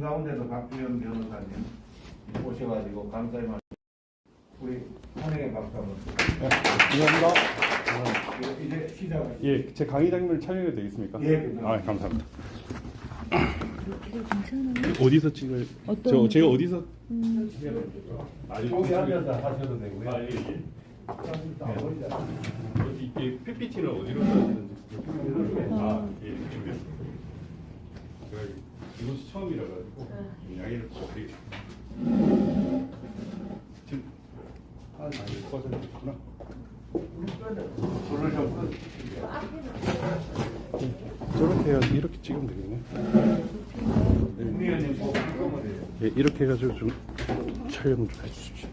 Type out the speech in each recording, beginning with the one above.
가운데도 박주현 변호사님 오셔가지고 감사의 말씀 우리 한혜의 박수 한번 감사합니다. 이제 시작하시죠. 예, 제 강의 장면을 촬영해도 되겠습니까? 예, 괜찮습니다. 아, 감사합니다. 이거 괜찮아요? 어디서 찍을? 어떤 제가 어디서? 거기 앉아서 하셔도 되고요. 아, 예, 예. 네. 이게 PPT는 어디로 써지는지. 아, 예, 이쪽이요. 제가 이곳이 처음이라 가지고 양해를 부탁드리겠습니다. 지금 꺼져졌구나. 부르셨고 저렇게 해가지고 이렇게 찍으면 되겠네. 국민의원님 꼭 끄면 돼요. 예, 이렇게 해가지고 좀 촬영 좀 해주십시오.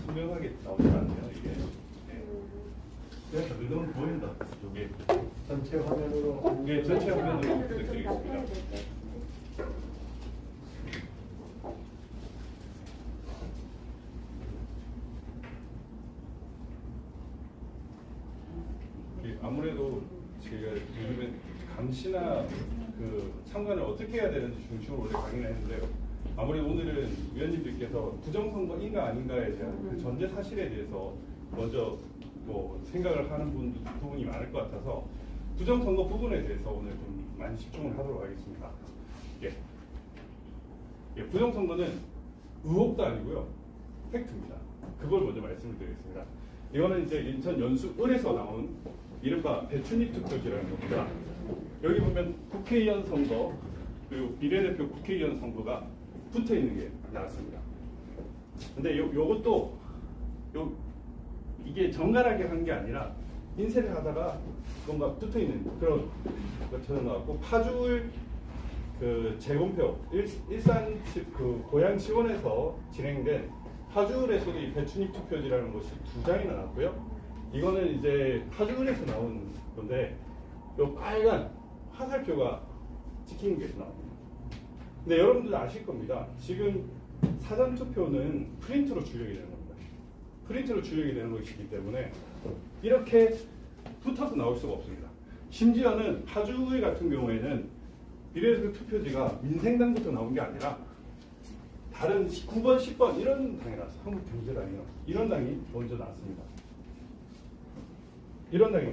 선명하게 나오지 않네요, 이게. 그래서 눈은 보인다. 이게 전체 화면으로 이게 전체 화면으로 부탁드리겠습니다. 아무래도 제가 요즘에 감시나 그 참관을 어떻게 해야 되는지 중심으로 원래 강의를 했는데요. 아무래도 오늘은 위원님들께서 부정선거인가 아닌가에 대한 그 전제 사실에 대해서 먼저 뭐 생각을 하는 부분이 많을 것 같아서 부정선거 부분에 대해서 오늘 좀 많이 집중을 하도록 하겠습니다. 예. 예, 부정선거는 의혹도 아니고요, 팩트입니다. 그걸 먼저 말씀을 드리겠습니다. 이거는 이제 인천 연수을에서 나온 이른바 배춘입 투표지라는 겁니다. 여기 보면 국회의원 선거 그리고 비례대표 국회의원 선거가 붙어 있는 게 나왔습니다. 근데 요것도 이게 정갈하게 한 게 아니라 인쇄를 하다가 뭔가 붙어 있는 그런 것처럼 나왔고, 파주을 그 재검표 일산 그 고향 지원에서 진행된 파주을에서도 이 배춘입 투표지라는 것이 2장이나 나왔고요. 이거는 이제 파주을에서 나온 건데 요 빨간 화살표가 찍힌 게 나옵니다. 근데 여러분들 아실 겁니다. 지금 사전 투표는 프린트로 출력이 되는 겁니다. 프린트로 출력이 되는 것이기 때문에 이렇게 붙어서 나올 수가 없습니다. 심지어는 파주의 같은 경우에는 비례대표 투표지가 민생당부터 나온 게 아니라 다른 9번, 10번 이런 당이 나왔어요. 한국경제당이요. 이런 당이 먼저 나왔습니다. 이런 당이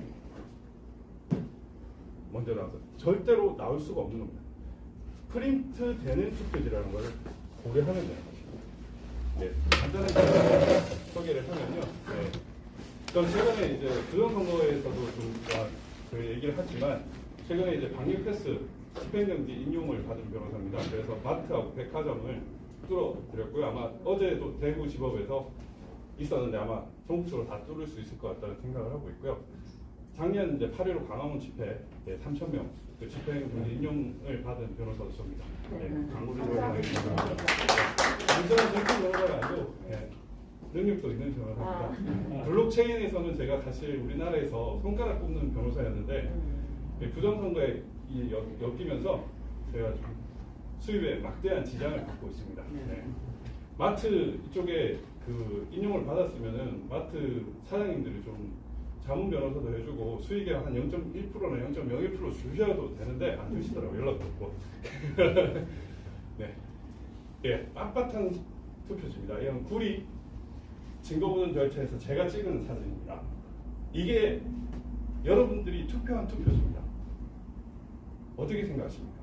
먼저 나와서 절대로 나올 수가 없는 겁니다. 프린트 되는 투표지라는 걸 고려하면 되는 것입니다. 네, 간단하게 소개를 하면요. 네. 그럼 최근에 이제 부정선거에서도 좀 얘기를 하지만 최근에 이제 방역 패스 집행정지 인용을 받은 변호사입니다. 그래서 마트하고 백화점을 뚫어드렸고요. 아마 어제도 대구지법에서 있었는데 아마 전국적으로 다 뚫을 수 있을 것 같다는 생각을 하고 있고요. 작년 이제 8.15 광화문 집회 3,000명 그 집행정지 인용을 받은 변호사도 저입니다. 네, 광고를 하겠습니다. 완전한 정치 변호사가 아니고 능력도 있는 변호사입니다. 블록체인에서는 제가 사실 우리나라에서 손가락 꼽는 변호사였는데 부정선거에 엮이면서 제가 좀 수입에 막대한 지장을 받고 있습니다. 네. 마트 이쪽에 그 인용을 받았으면은 마트 사장님들이 좀 자문 변호사도 해주고 수익의 한 0.1%나 0.01% 주셔도 되는데 안 주시더라고요. 연락도 없고. 네. 예, 빳빳한 투표지입니다. 이건 구리 증거보존 절차에서 제가 찍은 사진입니다. 이게 여러분들이 투표한 투표지입니다. 어떻게 생각하십니까?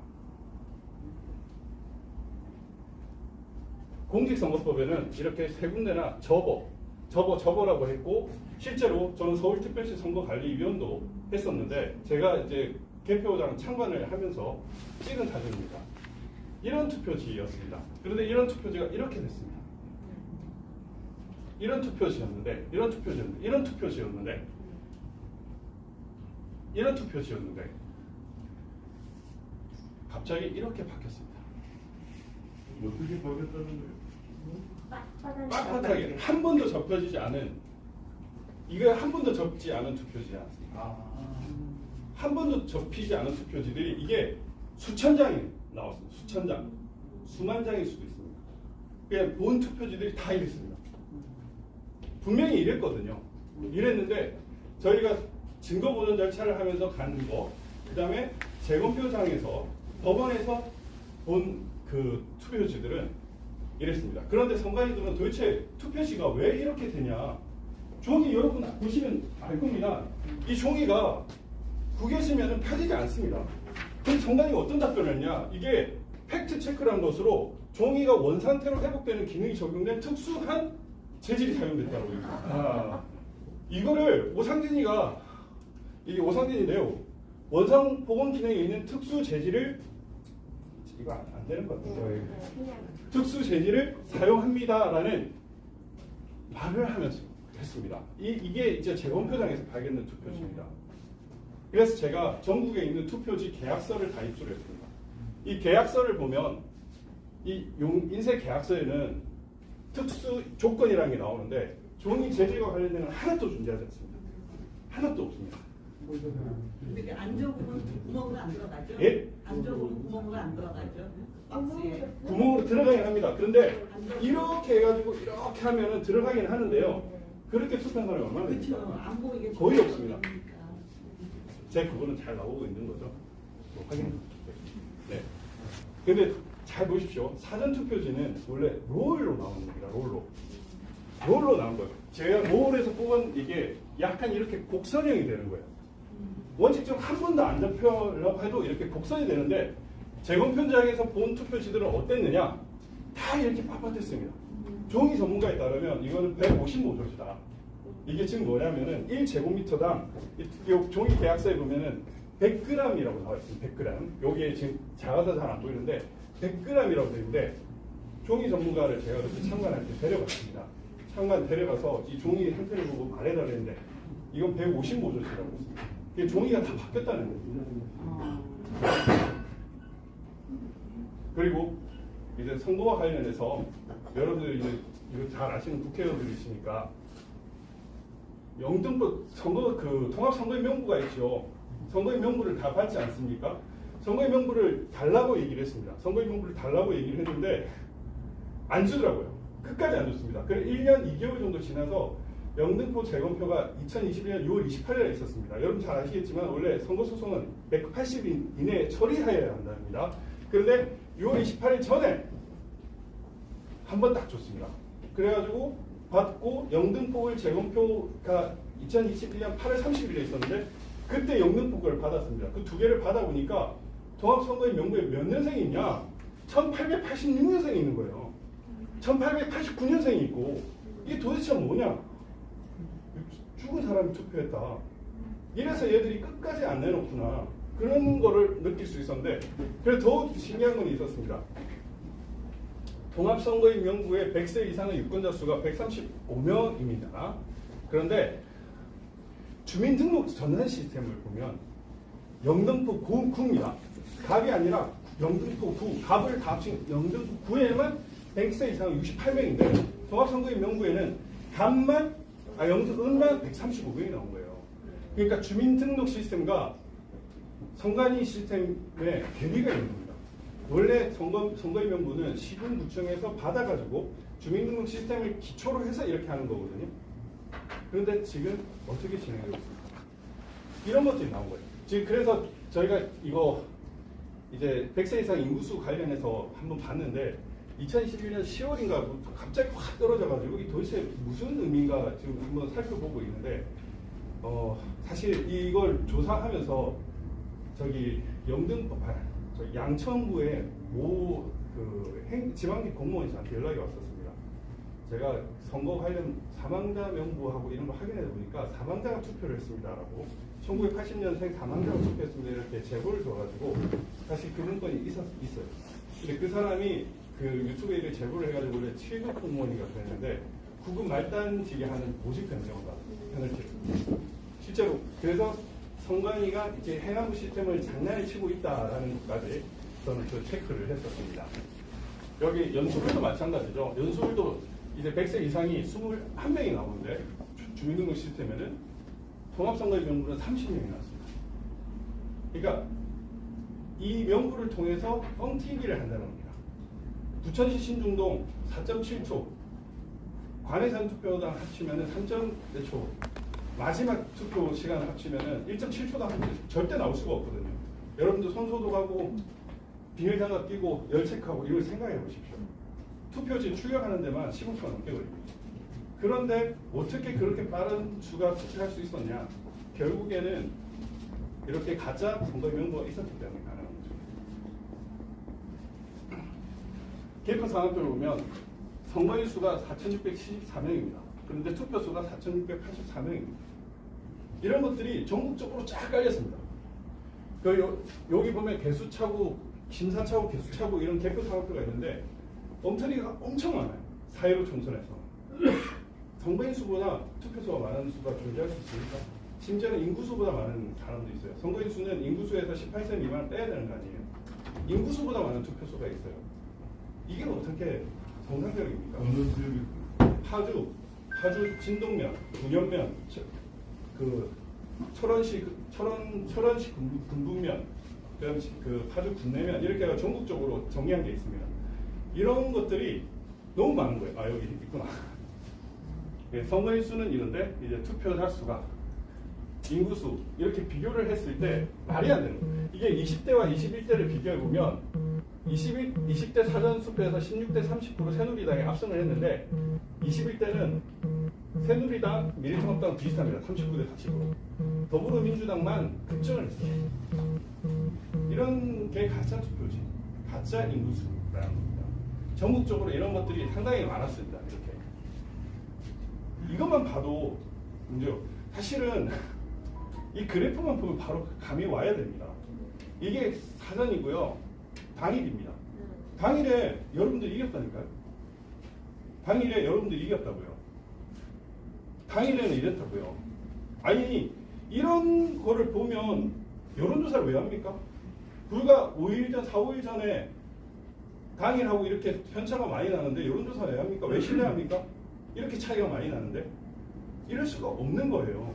공직선거법에는 이렇게 세 군데나 접어라고 했고, 실제로 저는 서울특별시 선거관리위원도 했었는데 제가 이제 개표장 참관을 하면서 찍은 사진입니다. 이런 투표지였습니다. 그런데 이런 투표지가 이렇게 됐습니다. 이런 투표지였는데 갑자기 이렇게 바뀌었습니다. 어떻게 바뀌었다는 거예요? 빳빳하게 한 번도 접혀지지 않은, 이거 한 번도 접지 않은 투표지지 않습니까? 한 번도 접히지 않은 투표지들이 이게 수천 장이 나왔습니다. 수천 장, 수만 장일 수도 있습니다. 그냥 본 투표지들이 다 이랬습니다. 분명히 이랬거든요. 이랬는데 저희가 증거보존 절차를 하면서 가는 거, 그 다음에 재검표장에서 법원에서 본 그 투표지들은 이랬습니다. 그런데 선관위들은 도대체 투표지가 왜 이렇게 되냐? 종이 여러분 보시면 알 겁니다. 이 종이가 구겨지면 펴지지 않습니다. 그럼 선관위가 어떤 답변을 했냐? 이게 팩트 체크라는 것으로 종이가 원상태로 회복되는 기능이 적용된 특수한 재질이 사용됐다고 합니다. 이거를 오상진이가, 이게 오상진인데요. 원상 복원 기능에 있는 특수 재질을, 이거 안 되는 것 같아요. 특수 재질을 사용합니다라는 말을 하면서 했습니다. 이게 이제 재검표장에서 발견된 투표지입니다. 그래서 제가 전국에 있는 투표지 계약서를 다 입수를 했습니다. 이 계약서를 보면 이 인쇄 계약서에는 특수 조건이라는 게 나오는데 종이 재질과 관련된 건 하나도 존재하지 않습니다. 하나도 없습니다. 근데 그 안쪽으로는 구멍으로 안 들어가죠? 예? 안쪽으로 구멍으로 안 들어가죠? 박스에. 구멍으로 들어가긴 합니다. 그런데 이렇게 해가지고 이렇게 하면은 들어가긴 하는데요. 그렇게 투표한 사람이 얼마나 그렇죠. 됩니까? 안 보이게. 거의 없습니다. 제 그거는 잘 나오고 있는 거죠. 뭐 확인. 네. 근데 잘 보십시오. 사전 투표지는 원래 롤로 나오는 겁니다. 롤로 나온 거예요. 제가 롤에서 뽑은 이게 약간 이렇게 곡선형이 되는 거예요. 원칙적으로 한 번도 안 잡혀라고 해도 이렇게 곡선이 되는데 재검표장에서 본 투표지들은 어땠느냐? 다 이렇게 빳빳했습니다. 종이 전문가에 따르면 이거는 155조시다. 이게 지금 뭐냐면은 1제곱미터당 이 종이 계약서에 보면은 100g이라고 나와 있습니다. 100g. 여기에 지금 작아서 잘 안 보이는데 100g이라고 되어 있는데 종이 전문가를 제가 그렇게 참관할 때 데려갔습니다. 참관 데려가서 이 종이 상태를 보고 말해달라 했는데 이건 155조시라고 했습니다. 이게 종이가 다 바뀌었다는 거예요. 그리고 이제 선거와 관련해서 여러분들이 이제 이거 잘 아시는 국회의원들이시니까 영등포 선거 그 통합선거인 명부가 있죠. 선거인 명부를 다 받지 않습니까? 선거인 명부를 달라고 얘기를 했습니다. 선거인 명부를 달라고 얘기를 했는데 안 주더라고요. 끝까지 안 줬습니다. 그래서 1년 2개월 정도 지나서 영등포 재검표가 2021년 6월 28일에 있었습니다. 여러분 잘 아시겠지만 원래 선거소송은 180일 이내에 처리하여야 한답니다. 그런데 6월 28일 전에 한 번 딱 줬습니다. 그래가지고 받고 영등포을 재검표가 2021년 8월 30일에 있었는데 그때 영등포 걸 받았습니다. 그 두 개를 받아보니까 통합선거인 명부에 몇 년생이 있냐? 1886년생이 있는 거예요. 1889년생이 있고 이게 도대체 뭐냐? 죽은 사람이 투표했다. 이래서 얘들이 끝까지 안 내놓구나. 그런 거를 느낄 수 있었는데 그래서 더욱 신기한 건 있었습니다. 통합선거인 명부의 100세 이상의 유권자 수가 135명입니다. 그런데 주민등록 전환 시스템을 보면 영등포 구입니다. 갑이 아니라 영등포 구, 갑을 다 합친 영등포 구에만 100세 이상 68명인데 통합선거인 명부에는 갑만 영등만 135명이 나온 거예요. 그러니까 주민등록 시스템과 선관위 시스템에 괴리가 있는 겁니다. 원래 선거인 명부는 시군구청에서 받아가지고 주민등록 시스템을 기초로 해서 이렇게 하는 거거든요. 그런데 지금 어떻게 진행되고 있습니까? 이런 것들이 나온 거예요. 지금 그래서 저희가 이거 이제 100세 이상 인구수 관련해서 한번 봤는데 2021년 10월인가 갑자기 확 떨어져가지고 이 도대체 무슨 의미인가 지금 한번 살펴보고 있는데 사실 이걸 조사하면서 저기 영등포 양천구의 모 지방직 공무원이 저한테 연락이 왔었습니다. 제가 선거 관련 사망자 명부하고 이런 거 확인해 보니까 사망자가 투표를 했습니다라고 1980년생 사망자가 투표했습니다 이렇게 제보를 줘가지고 사실 그 문건이 있어요. 근데 그 사람이 그 유튜브에 이렇게 제보를 해가지고 원래 7급 공무원이가 됐는데 9급 말단직에 하는 모집 변경과 편을 쳤습니다. 실제로 그래서 선관위가 이제 해나무 시스템을 장난을 치고 있다라는 것까지 저는 그 체크를 했었습니다. 여기 연수울도 마찬가지죠. 연수울도 이제 100세 이상이 21명이 나오는데 주민등록 시스템에는 통합선거인 명부는 30명이 나왔습니다. 그러니까 이 명부를 통해서 뻥튀기를 한다는 겁니다. 부천시 신중동 4.7초 관내 사전투표당 합치면은 3몇 초, 마지막 투표 시간 합치면은 1.7초당 절대 나올 수가 없거든요. 여러분들 손소독 하고 비닐장갑 끼고 열 체크하고 이걸 생각해 보십시오. 투표지 출력하는 데만 15초가 넘게 걸립니다. 그런데 어떻게 그렇게 빠른 수가 투표할 수 있었냐? 결국에는 이렇게 가짜 선거 명부가 있었기 때문에 가능한 거죠. 개표 상황표를 보면 선거인 수가 4,674명입니다. 그런데 투표 수가 4,684명입니다. 이런 것들이 전국적으로 쫙 깔렸습니다. 여기 보면 개수차고, 심사차고, 개수차고 이런 개표 상황표가 있는데 엉터리가 엄청 많아요. 4.15 총선에서. 선거인 수보다 투표수가 많은 수가 존재할 수 있습니까? 심지어는 인구수보다 많은 사람도 있어요. 선거인 수는 인구수에서 18세 미만을 빼야 되는 거 아니에요. 인구수보다 많은 투표수가 있어요. 이게 어떻게 정상적입니까? 파주 진동면, 분연면, 철원시 군분면, 그 파주 군내면 이렇게 해서 전국적으로 정리한 게 있습니다. 이런 것들이 너무 많은 거예요. 아 여기 있구나. 예, 선거인 수는 이런데 이제 투표자 수가 인구수 이렇게 비교를 했을 때 말이 안 되는 거예요. 이게 20대와 21대를 비교해 보면 20대 사전투표에서 16대 30% 새누리당에 압승을 했는데 21대는 새누리당, 미래통합당 비슷합니다. 39대 40%. 더불어민주당만 급증을 했어요. 이런 게 가짜 투표지. 가짜 인구수라는 겁니다. 전국적으로 이런 것들이 상당히 많았습니다. 이렇게. 이것만 봐도 문제요. 사실은 이 그래프만 보면 바로 감이 와야 됩니다. 이게 사전이고요. 당일입니다. 당일에 여러분들이 이겼다니까요. 당일에 여러분들이 이겼다고요. 당일에는 이랬다고요. 아니 이런 거를 보면 여론조사를 왜 합니까? 불과 5일 전, 4, 5일 전에 당일하고 이렇게 편차가 많이 나는데 여론조사 왜 합니까? 왜 신뢰합니까? 이렇게 차이가 많이 나는데 이럴 수가 없는 거예요.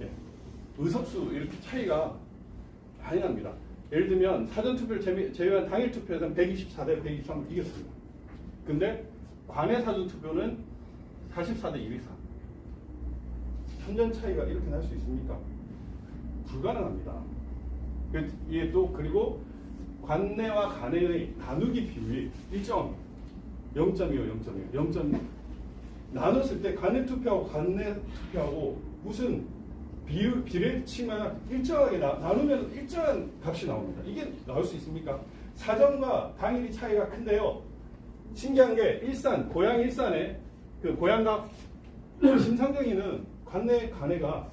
예. 의석수 이렇게 차이가 많이 납니다. 예를 들면 사전투표를 제외한 당일 투표에서는 124대 123을 이겼습니다. 근데 관내 사전투표는 44대 204. 현전 차이가 이렇게 날 수 있습니까? 불가능합니다. 이게 또 그리고 관내와 관내의 나누기 비율이 일정합니다. 0.25, 0.2 나눴을 때 관내 투표하고 관내 투표하고 무슨 비례치만 일정하게 나누면 일정한 값이 나옵니다. 이게 나올 수 있습니까? 사전과 당일이 차이가 큰데요. 신기한 게 일산, 고양 일산에 그 고양각 심상정이는 관내랑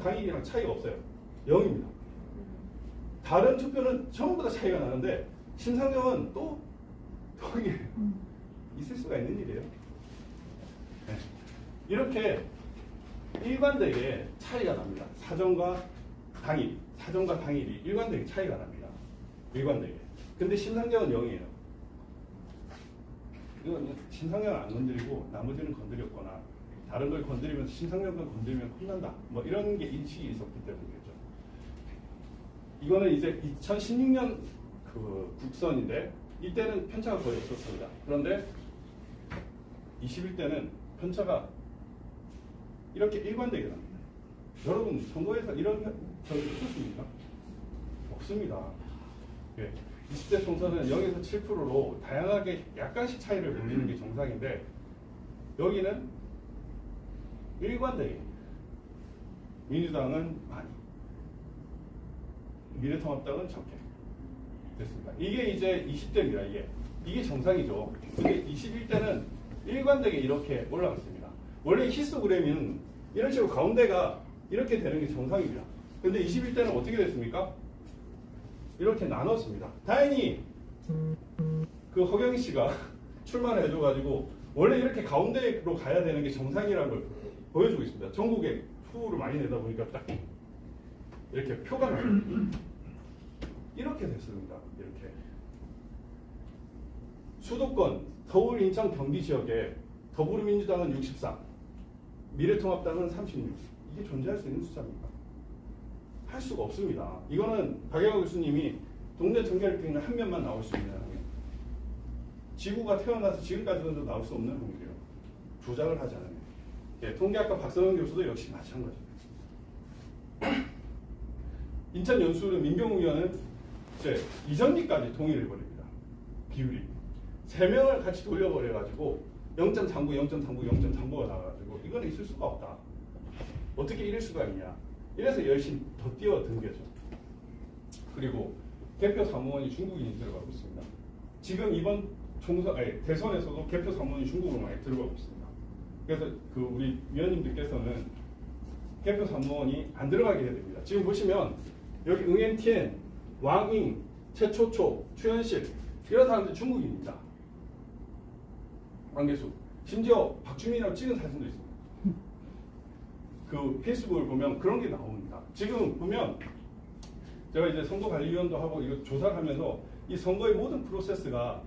당일이랑 차이가 없어요. 0입니다. 다른 투표는 전부 다 차이가 나는데 심상정은 또 이게 있을 수가 있는 일이에요. 네. 이렇게 일관되게 차이가 납니다. 사전과 당일이 일관되게 차이가 납니다. 일관되게. 근데 심상정은 0이에요. 이건 심상정을 안 건드리고 나머지는 건드렸거나 다른 걸 건드리면서 심상정을 건드리면 혼난다. 뭐 이런 게 인식이 있었기 때문이겠죠. 이거는 이제 2016년 그 국선인데 이때는 편차가 거의 없었습니다. 그런데 21대는 편차가 이렇게 일관되게 납니다. 여러분 선거에서 이런 적이 있었습니까? 없습니다. 예. 20대 총선은 0에서 7%로 다양하게 약간씩 차이를 보이는 게 정상인데 여기는 일관되게 민주당은 많이 미래통합당은 적게 됐습니다. 이게 이제 20대입니다. 이게 정상이죠. 이게 21대는 일관되게 이렇게 올라갔습니다. 원래 히스토그램은 이런 식으로 가운데가 이렇게 되는 게 정상입니다. 근데 21대는 어떻게 됐습니까? 이렇게 나눴습니다. 다행히 그 허경희 씨가 출마를 해줘가지고 원래 이렇게 가운데로 가야 되는 게 정상이라는 걸 보여주고 있습니다. 전국에 후보를 많이 내다 보니까 딱 이렇게 표가 나옵니다. 이렇게 됐습니다. 이렇게 수도권 서울, 인천, 경기 지역에 더불어민주당은 63, 미래통합당은 36. 이게 존재할 수 있는 숫자입니까? 할 수가 없습니다. 이거는 박영하 교수님이 동네 정결 있는 한 면만 나올 수 있는 지구가 태어나서 지금까지도 나올 수 없는 확률이에요. 조작을 하지 않으면. 예, 통계학과 박선원 교수도 역시 마찬가지입니다. 인천 연수는 민경우 의원은 이제 이전기까지 동의를 해버립니다. 비율이 3명을 같이 돌려버려가지고 0.39, 0.39, 0.39가 나와가지고 이거는 있을 수가 없다. 어떻게 이럴 수가 있냐. 이래서 열심히 더 뛰어든 거죠. 그리고 개표 사무원이 중국인이 들어가고 있습니다. 지금 이번 대선에서도 개표 사무원이 중국으로 많이 들어가고 있습니다. 그래서 그 우리 위원님들께서는 개표 사무원이 안 들어가게 해야 됩니다. 지금 보시면 여기 응엔티엔, 왕잉, 최초초, 최현실 이런 사람들 중국인입니다. 왕계수. 심지어 박주민이랑 찍은 사진도 있습니다. 그 페이스북을 보면 그런 게 나옵니다. 지금 보면 제가 이제 선거관리위원도 하고 이거 조사를 하면서 이 선거의 모든 프로세스가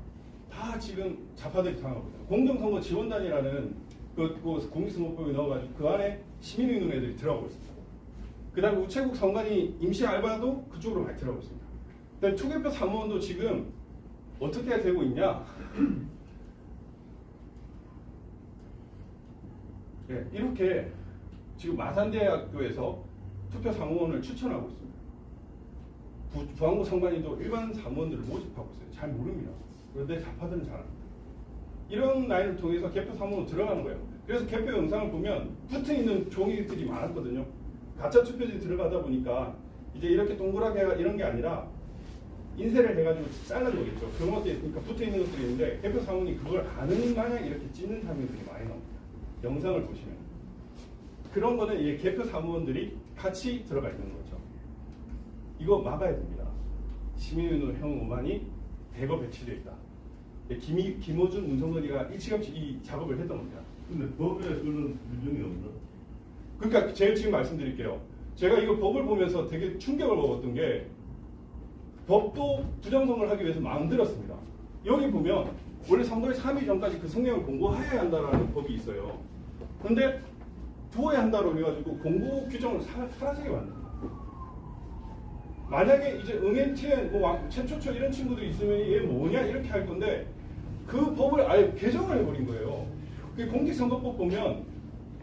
다 지금 좌파들이 당하고 있어요. 공정선거 지원단이라는 그 공직선거법에 넣어가지고 그 안에 시민의원 애들이 들어가고 있습니다. 그 다음에 우체국 선관위 임시 알바도 그쪽으로 많이 들어가고 있습니다. 그 다음에 투개표 사무원도 지금 어떻게 되고 있냐. 네, 이렇게 지금 마산대학교에서 투표 사무원을 추천하고 있습니다. 부안고 선관위도 일반 사무원들을 모집하고 있어요. 잘 모릅니다. 그런데 좌파들은 잘 압니다. 이런 라인을 통해서 개표 사무원으로 들어가는 거예요. 그래서 개표 영상을 보면 붙어 있는 종이들이 많았거든요. 가짜 투표지 들어가다 보니까 이제 이렇게 동그랗게 이런 게 아니라 인쇄를 해가지고 잘라주겠죠. 그런 것도 있으니까 붙어 있는 것들이 있는데 개표 사무원이 그걸 아는 마냥 이렇게 찢는 장면들이 많이 나옵니다. 영상을 보시면 그런 거는 이제 개표 사무원들이 같이 들어가 있는 거죠. 이거 막아야 됩니다. 시민의원 형 5만이 대거 배치되어 있다. 김호준, 문성건이가 일찌감치 이 작업을 했던 겁니다. 근데 법에 그런 규정이 없나? 그러니까 제가 지금 말씀드릴게요. 제가 이거 법을 보면서 되게 충격을 먹었던 게 법도 부정선거를 하기 위해서 만들었습니다. 여기 보면 원래 선거일 3일 전까지 그 성명을 공고해야 한다라는 법이 있어요. 그런데 두어야 한다고 해가지고 공고 규정을 사라지게 만듭니다. 만약에 이제 응엔티엔, 최초초 이런 친구들이 있으면 얘 뭐냐 이렇게 할 건데 그 법을 아예 개정을 해버린 거예요. 그 공직선거법 보면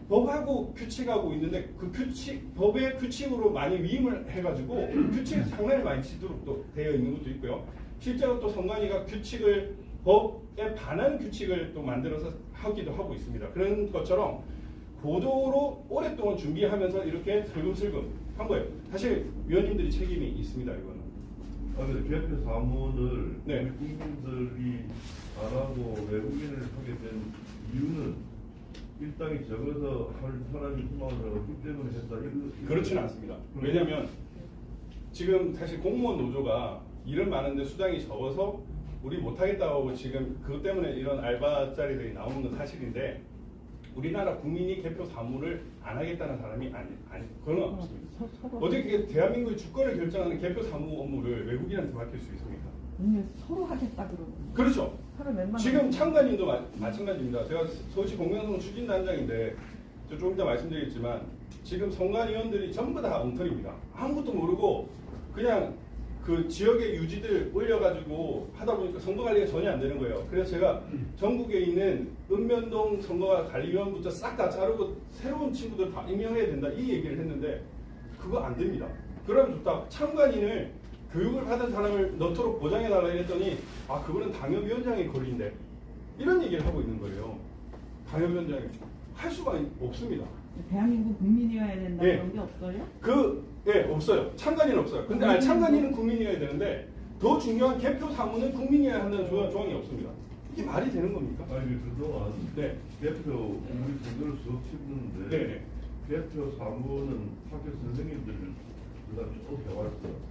법하고 규칙하고 있는데 그 규칙, 법의 규칙으로 많이 위임을 해가지고 규칙을 상당히 많이 지도록 또 되어 있는 것도 있고요. 실제로 또 선관위가 규칙을 법에 반한 규칙을 또 만들어서 하기도 하고 있습니다. 그런 것처럼 고도로 오랫동안 준비하면서 이렇게 슬금슬금 한 거예요. 사실 위원님들이 책임이 있습니다. 이거는. 아, 근데 개표 사무원을 네. 우리 국민들이 안 하고 외국인을 하게 된 이유는 일당이 적어서 할 사람이 희망을 얻기 때문에 했다. 그렇지는 않습니다. 왜냐하면 지금 사실 공무원 노조가 일을 많은데 수당이 적어서 우리 못하겠다고 지금 그것 때문에 이런 알바자리들이 나오는 건 사실인데 우리나라 국민이 개표 사무를 안 하겠다는 사람이 그건 없습니다. 어떻게 대한민국의 주권을 결정하는 개표 사무 업무를 외국인한테 맡길 수 있습니까? 서로 하겠다 그러고. 그렇죠. 서로 웬만하면 지금 참관인도 마찬가지입니다. 제가 서울시 공명선거 추진단장인데 조금 이따 말씀드리겠지만 지금 선관위원들이 전부 다 엉터리입니다. 아무것도 모르고 그냥 그 지역의 유지들 올려가지고 하다 보니까 선거관리가 전혀 안 되는 거예요. 그래서 제가 전국에 있는 읍면동 선거관리위원부터 싹 다 자르고 새로운 친구들 다 임명해야 된다 이 얘기를 했는데 그거 안 됩니다. 그러면 좋다. 참관인을 교육을 받은 사람을 넣도록 보장해달라 했더니 아 그거는 당협위원장의 권리인데 이런 얘기를 하고 있는 거예요. 당협위원장이 할 수가 없습니다. 대한민국 국민이어야 된다 예. 그런 게 없어요? 없어요. 참관인은 없어요. 근데 아니, 참관인은 국민이어야 되는데 더 중요한 개표 사무는 국민이어야 한다는 조항이 없습니다. 이게 말이 되는 겁니까? 아니 그동안 네. 개표 우리 제대로 수업 치는데 네네. 개표 사무는 학교 선생님들 그다음 쭉 해왔어.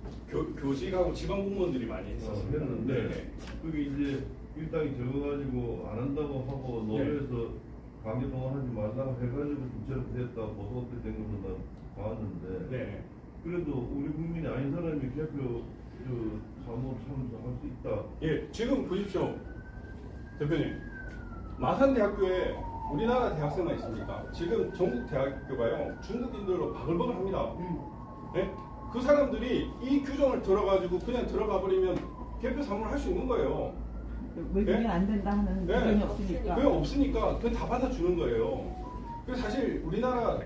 교직하고 지방 공무원들이 많이 했었습니다. 했는데 네네. 그게 이제 일당이 적어가지고 안 한다고 하고 노조에서 강제 동원하지 말라고 해가지고 진짜로 됐다 보도가 된 거는 난 봤는데 네. 그래도 우리 국민이 아닌 사람이 개표 사무 참석할 수 있다. 예, 지금 보십시오. 대표님. 마산대학교에 우리나라 대학생만 있습니까? 지금 전국 대학교가요 중국인들로 바글바글합니다. 네? 그 사람들이 이 규정을 들어가지고 그냥 들어가 버리면 개표 사무를 할 수 있는 거예요. 외국인 네? 안 된다 하는 네. 의견이 없으니까. 그게 없으니까 그건 다 받아주는 거예요. 그리고 사실 우리나라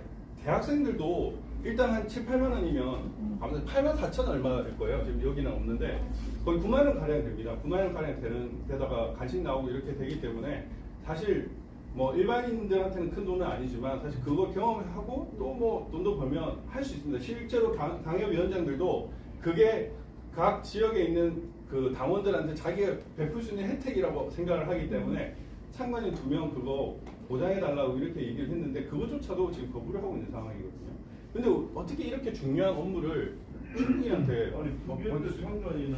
대학생들도 일단 한 7, 8만 원이면 아무튼 8만 4천 얼마일 거예요. 지금 여기는 없는데 거의 9만 원 가량 됩니다. 9만 원 가량 되는 데다가 간식 나오고 이렇게 되기 때문에 사실 뭐 일반인들한테는 큰 돈은 아니지만 사실 그거 경험하고 또 뭐 돈도 벌면 할 수 있습니다. 실제로 당협위원장들도 그게 각 지역에 있는 그 당원들한테 자기가 베풀 수 있는 혜택이라고 생각을 하기 때문에 참관인 2명 그거 보장해달라고 이렇게 얘기를 했는데 그것조차도 지금 거부를 하고 있는 상황이거든요. 근데 어떻게 이렇게 중요한 업무를 충분히한테 아니 부기업들 상관이는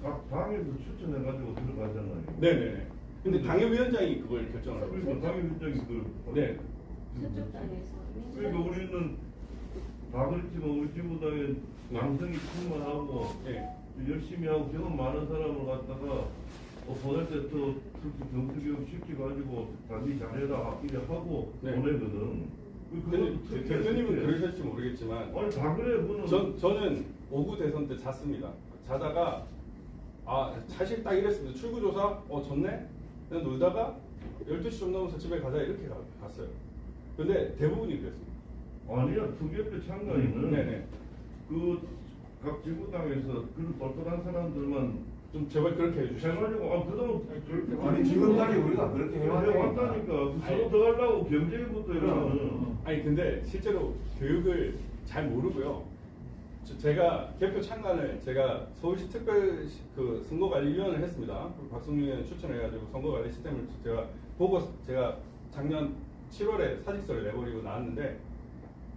그각 당에서 추천해가지고 들어가잖아요. 네네네. 근데 당협위원장이 그걸 결정을 하고 있어요. 그러니까 당협위원장이 네. 그러니까 우리는 다 그렇지만 우리 지구당에 양성이 충만하고 네. 열심히 하고 경험 많은 사람을 갖다가 보낼 때 또 특수 정수교육 시켜가지고 단지 잘해라 이래 하고 네. 보내거든. 근데 대표님은 그러실지 모르겠지만 아니 다 그래 그거는. 저는 5구 대선 때 잤습니다. 자다가 사실 딱 이랬습니다. 출구조사 좋네? 그냥 놀다가 12시 좀 넘어서 집에 가자 이렇게 갔어요. 근데 대부분이 그랬습니다. 아니야 투기업체 참가인은 네네. 그 각 지구당에서 그런 똘똘한 사람들만 좀 제발 그렇게 해주시죠. 해가지고 그동안 그렇게 아니 지금까지 우리가 그렇게 해왔다니까. 해왔다니까 서로 더 하려고 경쟁부터 이러면 아니 근데 실제로 교육을 잘 모르고요. 제가 개표 참관을 제가 서울시 특별 그 선거관리위원회를 했습니다. 박성윤 의원 추천해가지고 선거관리 시스템을 제가 보고 제가 작년 7월에 사직서를 내버리고 나왔는데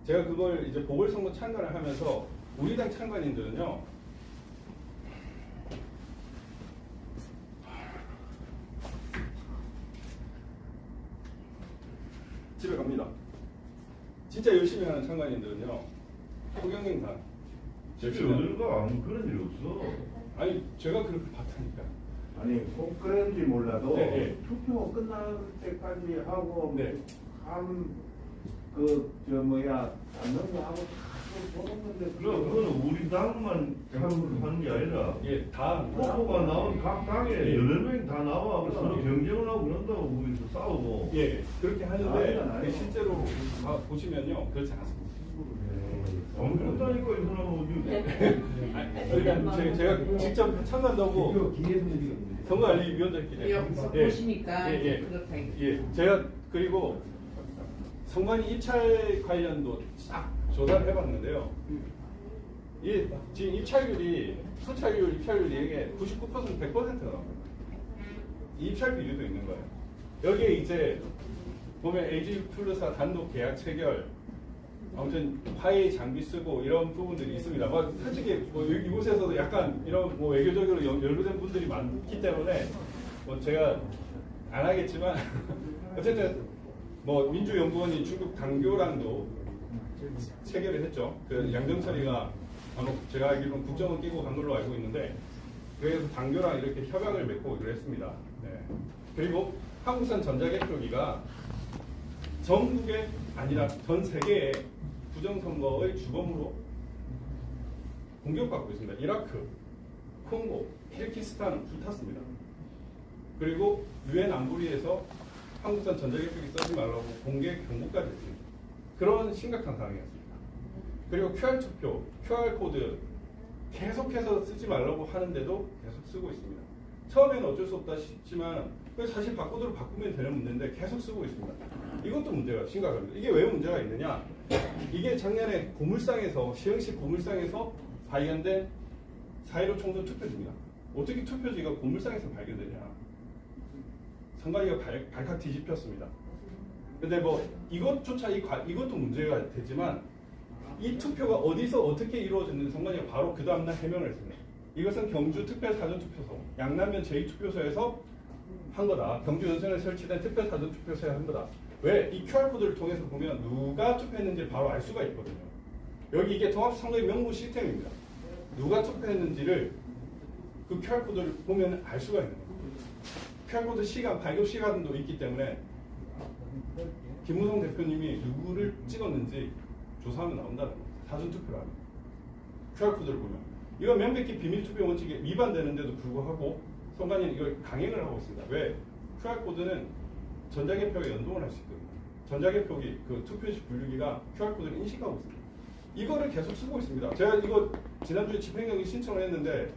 제가 그걸 이제 보궐선거 참관을 하면서 우리 당 참관인들은요. 집에 갑니다. 진짜 열심히 하는 참관인들은요. 소경행단 집에 어딜 가 아무 그런 일 없어. 아니 제가 그렇게 봤다니까. 아니 꼭 그런지 몰라도 네, 네. 투표 끝날 때까지 하고 네. 그저 뭐야 안정하고 보는데 그거는 우리 당만 하는 게 아니라 예, 다 후보가 나온 각 당에 예. 여러 명이 다 나와 서로 경쟁을 하고 그런다고 거기서 싸우고. 예, 그렇게 하는데 아니요. 실제로 보시면요 그렇지 않습니다. 안 그렇다니까 이 사람은 아니, 그러니까 제가 직접 참관하고 선거관리위원장끼리 여기서 보시니까 예, 예. 그렇다. 예, 제가 그리고 선관위 입찰 관련도 싹 조사를 해봤는데요. 이 지금 입찰률이 수차율 입찰률이 이게 99% 100%가 나옵니다. 이 입찰 비율도 있는 거예요. 여기에 이제 보면 LG 플루사 단독 계약 체결, 아무튼 화해 장비 쓰고 이런 부분들이 있습니다. 뭐 솔직히 뭐 이곳에서도 약간 이런 뭐 외교적으로 연루된 분들이 많기 때문에 뭐 제가 안 하겠지만 어쨌든 뭐 민주연구원이 중국 당교랑도 체결을 했죠. 그 양정철이가 아마 제가 알기로는 국정원 끼고 간 걸로 알고 있는데 그래서 당교랑 이렇게 협약을 맺고 그랬습니다. 네. 그리고 한국산 전자개표기가 전국에 아니라 전 세계에 부정선거의 주범으로 공격받고 있습니다. 이라크, 콩고, 키르기스탄은 불탔습니다. 그리고 유엔 안보리에서 한국산 전자개표기 쓰지 말라고 공개 경고까지 했습니다. 그런 심각한 상황이었습니다. 그리고 QR투표, QR코드 계속해서 쓰지 말라고 하는데도 계속 쓰고 있습니다. 처음에는 어쩔 수 없다 싶지만 사실 바꾸도록 바꾸면 되는 문제인데 계속 쓰고 있습니다. 이것도 문제가 심각합니다. 이게 왜 문제가 있느냐? 이게 작년에 고물상에서 시흥시 고물상에서 발견된 4.15 총선 투표지입니다. 어떻게 투표지가 고물상에서 발견되냐? 선관위가 발칵 뒤집혔습니다. 근데 뭐 이것조차 이것도 문제가 되지만 이 투표가 어디서 어떻게 이루어졌는지 선관위가 바로 그 다음날 해명을 했습니다. 이것은 경주 특별사전투표소 양남면 제2투표소에서 한 거다. 경주 연천에 설치된 특별사전투표소에 한 거다. 왜? 이 QR코드를 통해서 보면 누가 투표했는지 바로 알 수가 있거든요. 여기 이게 통합선거의 명부 시스템입니다. 누가 투표했는지를 그 QR코드를 보면 알 수가 있는 겁니다. QR코드 시간, 발급 시간도 있기 때문에 김무성 대표님이 누구를 찍었는지 조사하면 나온다는 겁니다. 사전투표를 하면. QR코드를 보면. 이건 명백히 비밀투표 원칙에 위반되는데도 불구하고 선관위는 이걸 강행을 하고 있습니다. 왜? QR코드는 전자개표에 연동을 할 수 있거든요. 전자개표기, 그 투표지 분류기가 QR코드를 인식하고 있습니다. 이거를 계속 쓰고 있습니다. 제가 이거 지난주에 집행정지 신청을 했는데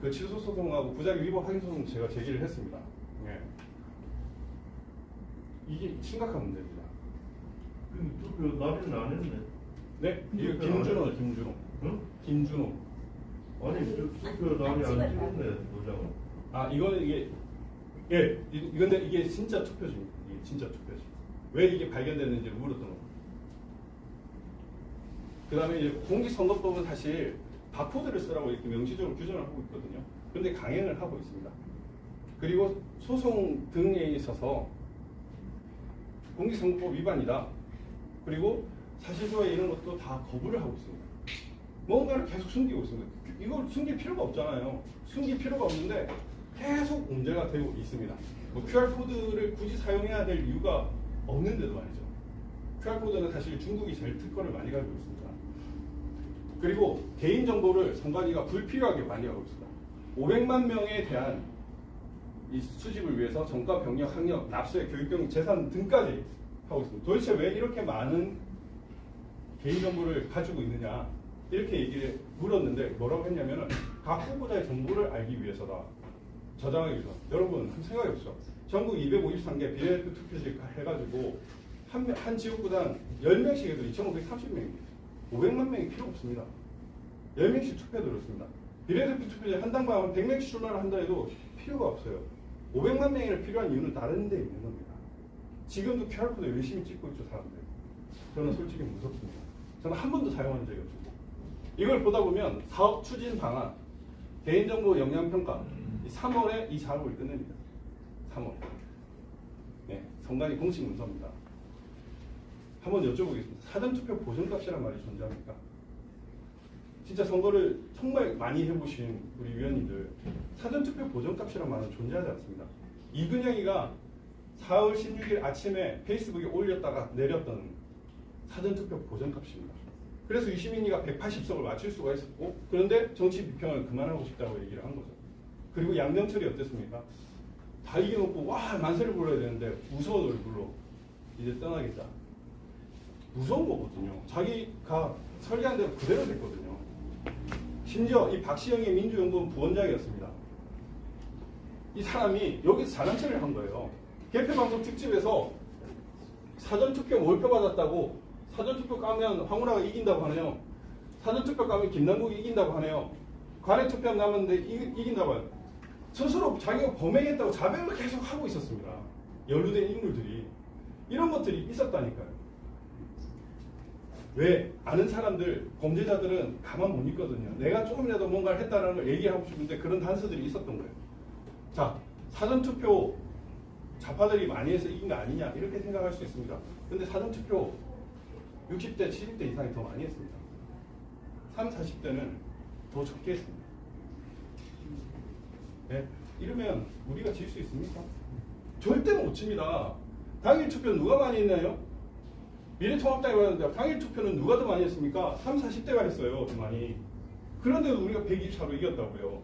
그 취소 소송하고 부작위 위법 확인 소송 제가 제기를 했습니다. 예. 이게 심각한 문제입니다. 투표 날인은 안 했네. 네, 이거 김준호. 응? 김준호. 아니 투표 날이 안 찍었네 도장을. 아, 이거는 이게 예, 이건데 이게 진짜 투표지입니다. 이게 진짜 투표지. 왜 이게 발견됐는지 물었던 겁니다. 그 다음에 이제 공직선거법은 사실 바코드를 쓰라고 이렇게 명시적으로 규정을 하고 있거든요. 그런데 강행을 하고 있습니다. 그리고 소송 등에 있어서 공직선거법 위반이다. 그리고 사실조회 이런 것도 다 거부를 하고 있습니다. 뭔가를 계속 숨기고 있습니다. 이걸 숨길 필요가 없잖아요. 숨길 필요가 없는데 계속 문제가 되고 있습니다. 뭐 QR코드를 굳이 사용해야 될 이유가 없는데도 말이죠. QR코드는 사실 중국이 제일 특허를 많이 가지고 있습니다. 그리고 개인정보를 선관위가 불필요하게 많이 하고 있습니다. 500만 명에 대한 이 수집을 위해서 정가, 병력, 학력, 납세, 교육경, 재산 등까지 하고 있습니다. 도대체 왜 이렇게 많은 개인정보를 가지고 있느냐 이렇게 얘기를 물었는데 뭐라고 했냐면은 각 후보자의 정보를 알기 위해서다. 저장하기 위해서. 여러분 한번 생각해 보시죠. 전국 253개 비례대표 투표지 해가지고 한 지역구당 10명씩 해도 2,530명입니다. 500만 명이 필요 없습니다. 10명씩 투표 들었습니다. 비례대표 투표지 한 당당 100명씩 출마를 한다 해도 필요가 없어요. 500만 명이 필요한 이유는 다른 데 있는 겁니다. 지금도 QR코드 열심히 찍고 있죠, 사람들. 저는 솔직히 무섭습니다. 저는 한 번도 사용한 적이 없습니다. 이걸 보다 보면 사업 추진 방안, 개인정보 영향평가, 3월에 이 작업을 끝냅니다. 3월에. 네, 선관위 공식 문서입니다. 한번 여쭤보겠습니다. 사전투표 보정값이란 말이 존재합니까? 진짜 선거를 정말 많이 해보신 우리 위원님들, 사전투표 보정값이란 말은 존재하지 않습니다. 이근영이가 4월 16일 아침에 페이스북에 올렸다가 내렸던 사전투표 보정값입니다. 그래서 유시민이가 180석을 맞출 수가 있었고, 그런데 정치 비평을 그만하고 싶다고 얘기를 한 거죠. 그리고 양명철이 어땠습니까? 다 이겨놓고 와 만세를 불러야 되는데 무서운 얼굴로 이제 떠나겠다. 무서운 거거든요. 자기가 설계한 대로 그대로 됐거든요. 심지어 이 박시영이 민주연구원 부원장이었습니다. 이 사람이 여기서 자랑체를 한 거예요. 개표방송 특집에서 사전투표 몰표 받았다고, 사전투표 까면 황운하가 이긴다고 하네요. 사전투표 까면 김남국이 이긴다고 하네요. 관외투표 남았는데 이긴다고 하네요. 스스로 자기가 범행했다고 자백을 계속 하고 있었습니다. 연루된 인물들이. 이런 것들이 있었다니까요. 왜? 아는 사람들, 범죄자들은 가만 못 있거든요. 내가 조금이라도 뭔가를 했다는 걸 얘기하고 싶은데 그런 단서들이 있었던 거예요. 자, 사전투표 좌파들이 많이 해서 이긴 거 아니냐 이렇게 생각할 수 있습니다. 근데 사전투표 60대, 70대 이상이 더 많이 했습니다. 30, 40대는 더 적게 했습니다. 네? 이러면 우리가 질 수 있습니까? 절대 못 칩니다. 당일 투표 누가 많이 했나요? 미래통합당이 받았는데 당일 투표는 누가 더 많이 했습니까? 30, 40대가 했어요. 더 많이. 그런데도 우리가 120차로 이겼다고요.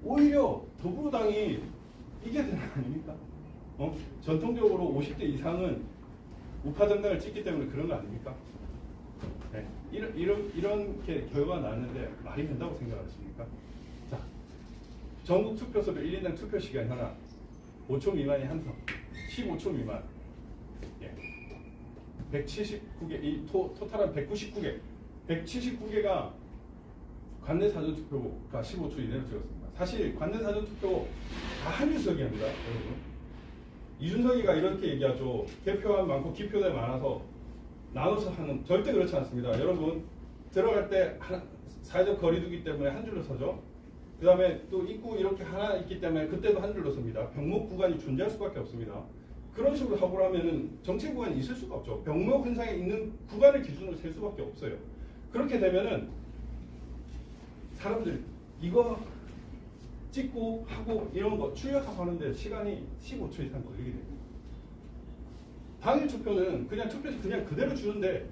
오히려 더불어당이 이겨야 되는 거 아닙니까? 전통적으로 50대 이상은 우파 정당을 찍기 때문에 그런 거 아닙니까? 네. 이렇게 결과가 나왔는데 말이 된다고 생각하십니까? 자, 전국 투표소별 1인당 투표 시간 하나, 5초 미만이 한 석, 15초 미만, 179개, 이 토탈한 199개, 179개가 관내 사전투표가 15초 이내로 찍었습니다. 사실 관내 사전투표 다 한준석이 합니다. 여러분. 이준석이가 이렇게 얘기하죠. 개표가 많고 기표가 많아서 나눠서 하는, 절대 그렇지 않습니다. 여러분 들어갈 때 사회적 거리두기 때문에 한 줄로 서죠. 그 다음에 또 입구 이렇게 하나 있기 때문에 그때도 한 줄로 섭니다. 병목 구간이 존재할 수밖에 없습니다. 그런 식으로 하고 하면은 정체 구간이 있을 수가 없죠. 병목 현상에 있는 구간을 기준으로 셀 수밖에 없어요. 그렇게 되면은 사람들 이거 찍고 하고 이런 거 출력하고 하는데 시간이 15초 이상 걸리게 됩니다. 당일 투표는 그냥 투표지 그냥 그대로 주는데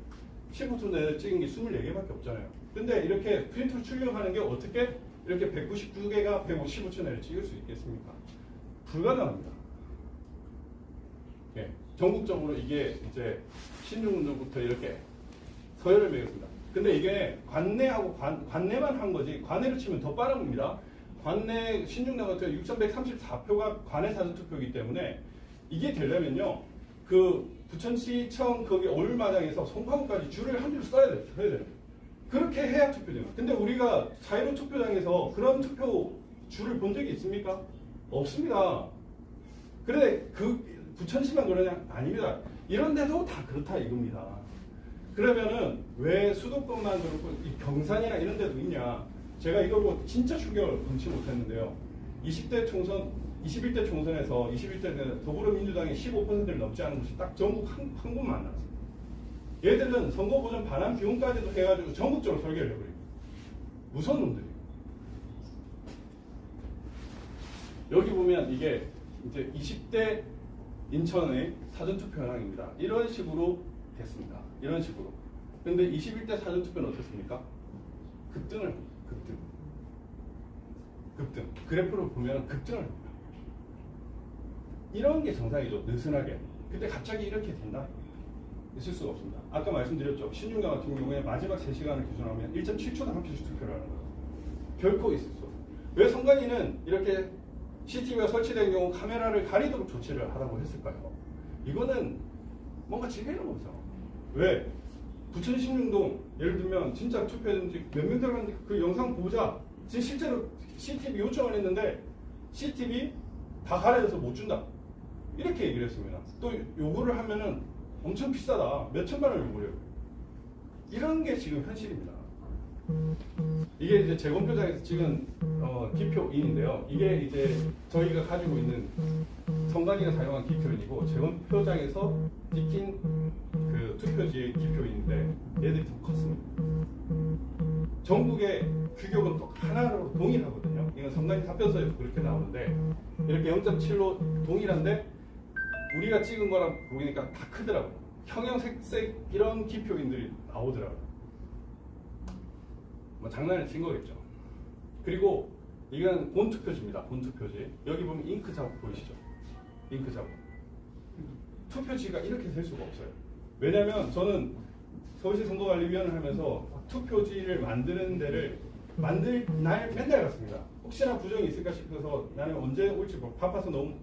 15초 내에 찍은 게 24개밖에 없잖아요. 근데 이렇게 프린트로 출력하는 게 어떻게 이렇게 199개가 155초 내를 찍을 수 있겠습니까? 불가능합니다. 예, 전국적으로 이게 이제 신중분들부터 이렇게 서열을 매겼습니다. 근데 이게 관내하고 관내만 한 거지, 관내를 치면 더 빠른 겁니다. 관내 신중당 같은 6,134표가 관내 사전투표이기 때문에 이게 되려면요, 그 부천시청 거기 올마당에서 송파구까지 줄을 한 줄 써야 돼요. 그렇게 해야 투표돼요. 근데 우리가 자유로 투표장에서 그런 투표 줄을 본 적이 있습니까? 없습니다. 그런데 그 부천시만 그러냐? 아닙니다. 이런 데도 다 그렇다 이겁니다. 그러면은 왜 수도권만 그렇고 이 경산이나 이런 데도 있냐? 제가 이걸 보고 진짜 충격을 금치 못했는데요. 21대 총선에서 21대 더불어민주당이 15%를 넘지 않은 곳이 딱 전국 한 곳만 나왔습니다. 얘들은 선거 보전 반환 비용까지도 해가지고 전국적으로 설계를 해버리고 무서운 놈들이. 여기 보면 이게 이제 20대 인천의 사전투표 현황입니다. 이런 식으로 됐습니다. 이런 식으로. 근데 21대 사전투표는 어떻습니까? 급등을 합니다. 급등. 그래프를 보면 급등을 합니다. 이런 게 정상이죠. 느슨하게. 근데 갑자기 이렇게 된다? 있을 수가 없습니다. 아까 말씀드렸죠. 신중당 같은 경우에 마지막 3시간을 기준하면 1.7초당 한 표씩 투표를 하는 거예요. 결코 있을 수 없어요. 왜 선관위는 이렇게 CCTV가 설치된 경우 카메라를 가리도록 조치를 하라고 했을까요? 이거는 뭔가 지배는 거죠. 왜? 부천 신중동 예를 들면 진짜 투표했는지 몇 명 들어갔는데 그 영상 보자. 지금 실제로 CCTV 요청을 했는데 CCTV 다 가려져서 못 준다. 이렇게 얘기를 했습니다. 또 요구를 하면은 엄청 비싸다. 몇 천만 원을 요구해요. 이런 게 지금 현실입니다. 이게 이제 재검표장에서 찍은 기표인인데요. 이게 이제 저희가 가지고 있는 선관위가 사용한 기표인이고 재검표장에서 찍힌 그 투표지의 기표인인데 얘들이 더 컸습니다. 전국의 규격은 또 하나로 동일하거든요. 이건 선관위 답변서에서 그렇게 나오는데 이렇게 0.7로 동일한데 우리가 찍은 거랑 보니까 다 크더라고요. 형형색색 이런 기표인들이 나오더라고요. 뭐 장난을 친 거겠죠. 그리고 이건 본투표지입니다. 본투표지. 여기 보면 잉크 자국 보이시죠? 잉크 자국. 투표지가 이렇게 될 수가 없어요. 왜냐면 저는 서울시 선거관리위원을 하면서 투표지를 만드는 데를 만들 날 맨날 갔습니다. 혹시나 부정이 있을까 싶어서 나는 언제 올지 바빠서 너무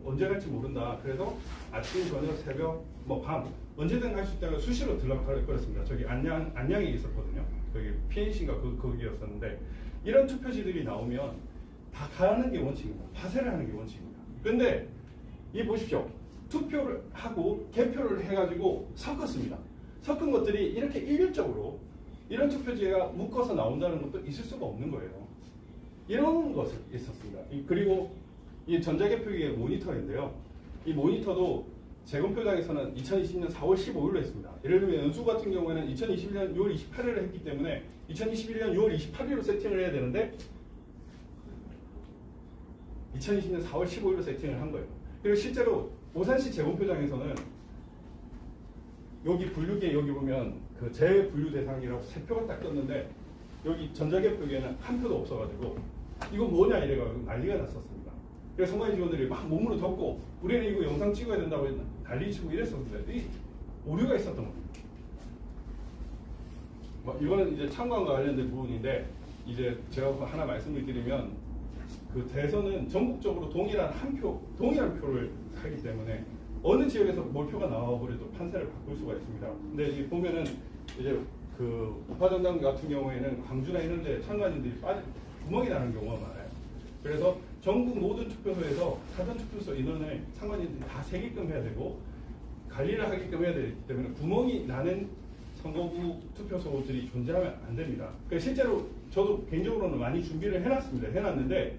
언제 갈지 모른다. 그래서 아침, 저녁, 새벽, 밤 언제든 갈 수 있다가 수시로 들락거렸습니다. 저기 안양에 있었거든요. 거기 PNC인가 거기였었는데 이런 투표지들이 나오면 다 가는 게 원칙입니다. 파쇄를 하는 게 원칙입니다. 근데 이 보십시오. 투표를 하고 개표를 해가지고 섞었습니다. 섞은 것들이 이렇게 일률적으로 이런 투표지가 묶어서 나온다는 것도 있을 수가 없는 거예요. 이런 것이 있었습니다. 그리고 이 전자개표기의 모니터인데요. 이 모니터도 재검표장에서는 2020년 4월 15일로 했습니다. 예를 들면 연수 같은 경우에는 2021년 6월 28일을 했기 때문에 2021년 6월 28일로 세팅을 해야 되는데 2020년 4월 15일로 세팅을 한 거예요. 그리고 실제로 오산시 재검표장에서는 여기 분류기에 여기 보면 그 재분류 대상이라고 3표가 딱 떴는데 여기 전자개표기에는 한 표도 없어가지고 이거 뭐냐 이래가지고 난리가 났었습니다. 그래서 선관위 직원들이 막 몸으로 덮고 우리는 이거 영상 찍어야 된다고 난리치고 이랬었는데 이 오류가 있었던 겁니다. 이거는 이제 참관과 관련된 부분인데 이제 제가 하나 말씀을 드리면 그 대선은 전국적으로 동일한 표를 하기 때문에 어느 지역에서 몰표가 나와버려도 판세를 바꿀 수가 있습니다. 근데 이 보면은 이제 그 우파정당 같은 경우에는 광주나 이런 데 참관인들이 구멍이 나는 경우가 많아요. 그래서 전국 모든 투표소에서 사전투표소 인원을 참관인들이 다 세게끔 해야 되고 관리를 하게끔 해야 되기 때문에 구멍이 나는 선거구 투표소들이 존재하면 안 됩니다. 그러니까 실제로 저도 개인적으로는 많이 준비를 해놨는데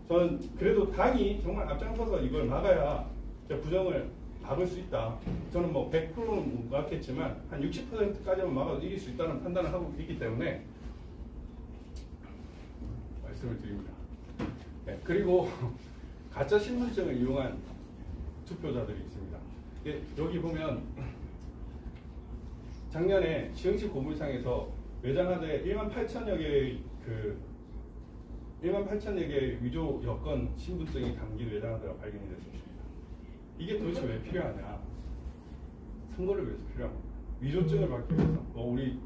저는 그래도 당이 정말 앞장서서 이걸 막아야 부정을 막을 수 있다. 저는 100%는 못 막겠지만 한 60%까지만 막아도 이길 수 있다는 판단을 하고 있기 때문에 말씀을 드립니다. 네, 그리고 가짜 신분증을 이용한 투표자들이 있습니다. 여기 보면 작년에 시흥시 고물상에서 외장하드에 1만 8천여 개의 그 1만 8천여 개의 위조 여권 신분증이 담긴 외장하드가 발견이 됐습니다. 이게 도대체 왜 필요하냐? 선거를 위해서 필요한 겁니다. 위조증을 받기 위해서. 우리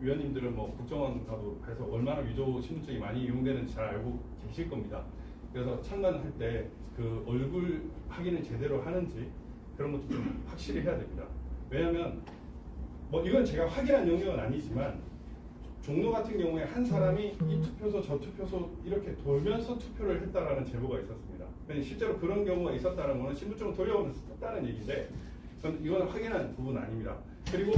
위원님들은 국정원 가도 해서 얼마나 위조 신분증이 많이 이용되는지 잘 알고 계실 겁니다. 그래서 참관할 때 그 얼굴 확인을 제대로 하는지 그런 것도 좀 확실히 해야 됩니다. 왜냐하면 이건 제가 확인한 영역은 아니지만 종로 같은 경우에 한 사람이 이 투표소 저 투표소 이렇게 돌면서 투표를 했다라는 제보가 있었습니다. 실제로 그런 경우가 있었다는 것은 신분증을 돌려오면서 썼다는 얘기인데 이건 확인한 부분은 아닙니다. 그리고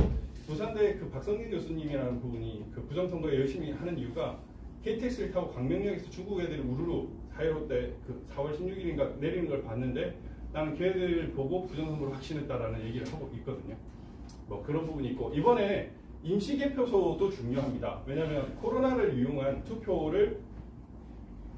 부산대 그 박성진 교수님이라는 분이 그 부정선거에 열심히 하는 이유가 KTX를 타고 광명역에서 중국 애들이 우르르 4.15 때 그 4월 16일인가 내리는 걸 봤는데 나는 걔들 보고 부정선거를 확신했다라는 얘기를 하고 있거든요. 그런 부분이 있고 이번에 임시개표소도 중요합니다. 왜냐하면 코로나를 이용한 투표를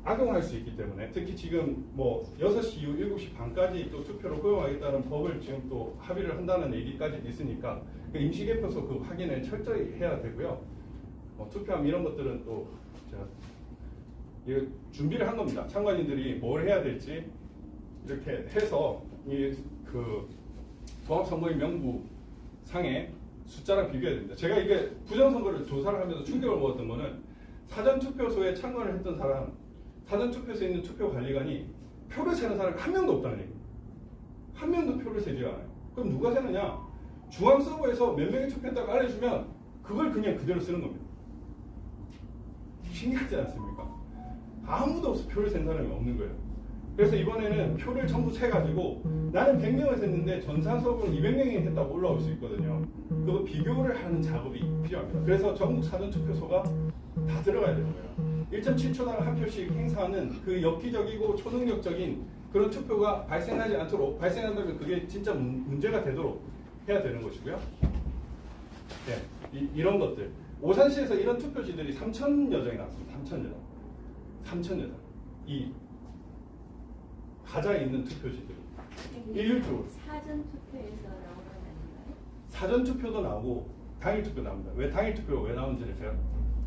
악용할 수 있기 때문에 특히 지금 6시 이후 7시 반까지 또 투표를 허용하겠다는 법을 지금 또 합의를 한다는 얘기까지 있으니까 그 임시개표소 그 확인을 철저히 해야 되고요. 투표함 이런 것들은 또 제가 준비를 한 겁니다. 참관인들이 뭘 해야 될지 이렇게 해서 그 종합선거인 명부 상에 숫자랑 비교해야 됩니다. 제가 이게 부정선거를 조사를 하면서 충격을 먹었던 거는 사전투표소에 참관을 했던 사람, 사전투표소에 있는 투표관리관이 표를 세는 사람이 한 명도 없다는 얘기입니다. 한 명도 표를 세지 않아요. 그럼 누가 세느냐? 중앙서버에서 몇 명이 투표했다고 알려주면 그걸 그냥 그대로 쓰는 겁니다. 신기하지 않습니까? 아무도 없어 표를 센 사람이 없는 거예요. 그래서 이번에는 표를 전부 세가지고 나는 100명을 셌는데 전산서버는 200명이 했다고 올라올 수 있거든요. 그거 비교를 하는 작업이 필요합니다. 그래서 전국 사전투표소가 다 들어가야 되는 거예요. 1.7초당 한 표씩 행사하는 그 엽기적이고 초능력적인 그런 투표가 발생하지 않도록, 발생한다면 그게 진짜 문제가 되도록 해야 되는 것이고요. 네, 이런 것들. 오산시에서 이런 투표지들이 3,000여 장이 나왔습니다. 3,000여 장. 이 가장에 있는 투표지들. 일률적으로. 사전 투표에서 나오는 아닌가요? 사전 투표도 나오고 당일 투표 나옵니다. 왜 당일 투표가 왜 나오는지를 제가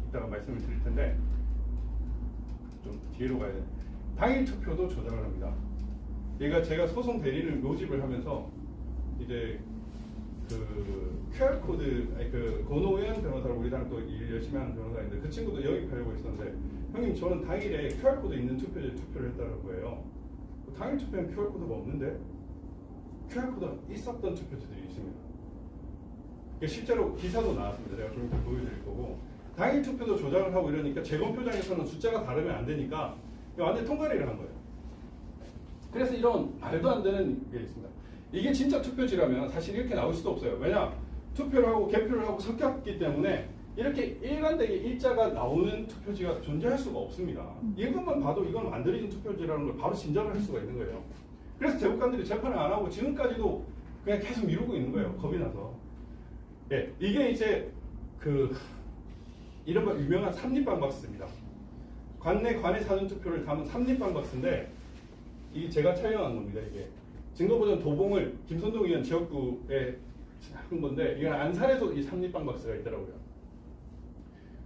이따가 말씀을 드릴 텐데 좀 뒤로 가야 돼요. 당일 투표도 조작을 합니다. 얘가 제가 소송 대리를 모집을 하면서 이제 그 QR 코드, 그 권오현 변호사를 우리 당 또 일 열심히 하는 변호사인데 그 친구도 영입하려고 했었는데 형님 저는 당일에 QR 코드 있는 투표지에 투표를 했다는 거예요. 당일 투표는 QR 코드가 없는데 QR 코드가 있었던 투표지들이 있습니다. 실제로 기사도 나왔습니다. 제가 좀 이따 보여드릴 거고 당일 투표도 조작을 하고 이러니까 재검표장에서는 숫자가 다르면 안 되니까 완전 통과리를 한 거예요. 그래서 이런 말도 안 되는 게 있습니다. 이게 진짜 투표지라면 사실 이렇게 나올 수도 없어요. 왜냐? 투표를 하고 개표를 하고 섞였기 때문에 이렇게 일관되게 일자가 나오는 투표지가 존재할 수가 없습니다. 이것만 봐도 이건 만들어진 투표지라는 걸 바로 짐작을 할 수가 있는 거예요. 그래서 대법관들이 재판을 안 하고 지금까지도 그냥 계속 미루고 있는 거예요. 겁이 나서. 예, 이게 이제 그 이른바 유명한 삼립방 박스입니다. 관내 사전투표를 담은 삼립방 박스인데 이게 제가 촬영한 겁니다. 이게 증거보전 도봉을 김선동 의원 지역구에 한 건데 이건 안산에도 이 삼립방 박스가 있더라고요.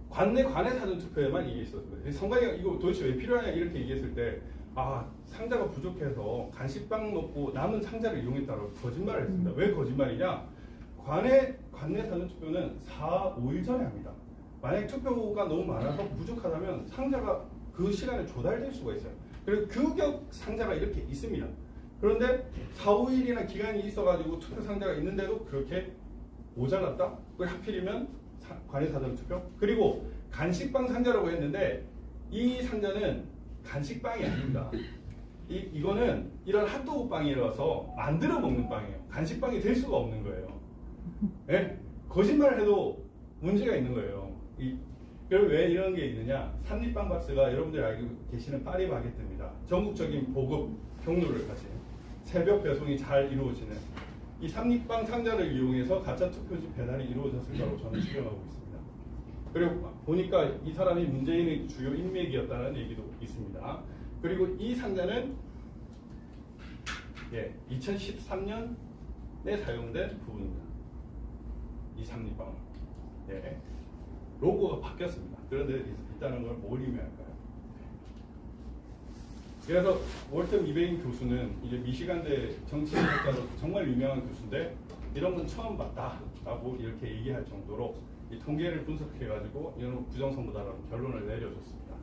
관내 사전투표에만 이게 있었어요. 성관이가 이거 도대체 왜 필요하냐 이렇게 얘기했을 때 상자가 부족해서 간식빵 먹고 남은 상자를 이용했다고 거짓말을 했습니다. 왜 거짓말이냐? 관내 사전투표는 4, 5일 전에 합니다. 만약 투표가 너무 많아서 부족하다면 상자가 그 시간에 조달될 수가 있어요. 그리고 규격 상자가 이렇게 있습니다. 그런데 4, 5일이나 기간이 있어가지고 투표 상자가 있는데도 그렇게 모자랐다? 왜 하필이면 관내 사전투표? 그리고 간식빵 상자라고 했는데 이 상자는 간식빵이 아닙니다. 이거는 이런 핫도그 빵이라서 만들어 먹는 빵이에요. 간식빵이 될 수가 없는 거예요. 네? 거짓말을 해도 문제가 있는 거예요. 그럼 왜 이런 게 있느냐? 삼립빵 박스가 여러분들이 알고 계시는 파리바게뜨입니다. 전국적인 보급 경로를 가진 새벽 배송이 잘 이루어지는 이 삼립빵 상자를 이용해서 가짜 투표지 배달이 이루어졌을 거라고 저는 추정하고 있습니다. 그리고 보니까 이 사람이 문재인의 주요 인맥이었다는 얘기도 있습니다. 그리고 이 상자는 2013년에 사용된 부분입니다. 이 삼립빵. 로고가 바뀌었습니다. 그런데 있다는 걸 뭘 의미할까요? 그래서 월튼 이베인 교수는 이제 미시간대 정치학자로 정말 유명한 교수인데 이런 건 처음 봤다라고 이렇게 얘기할 정도로 이 통계를 분석해가지고 이런 부정선거다라는 결론을 내려줬습니다.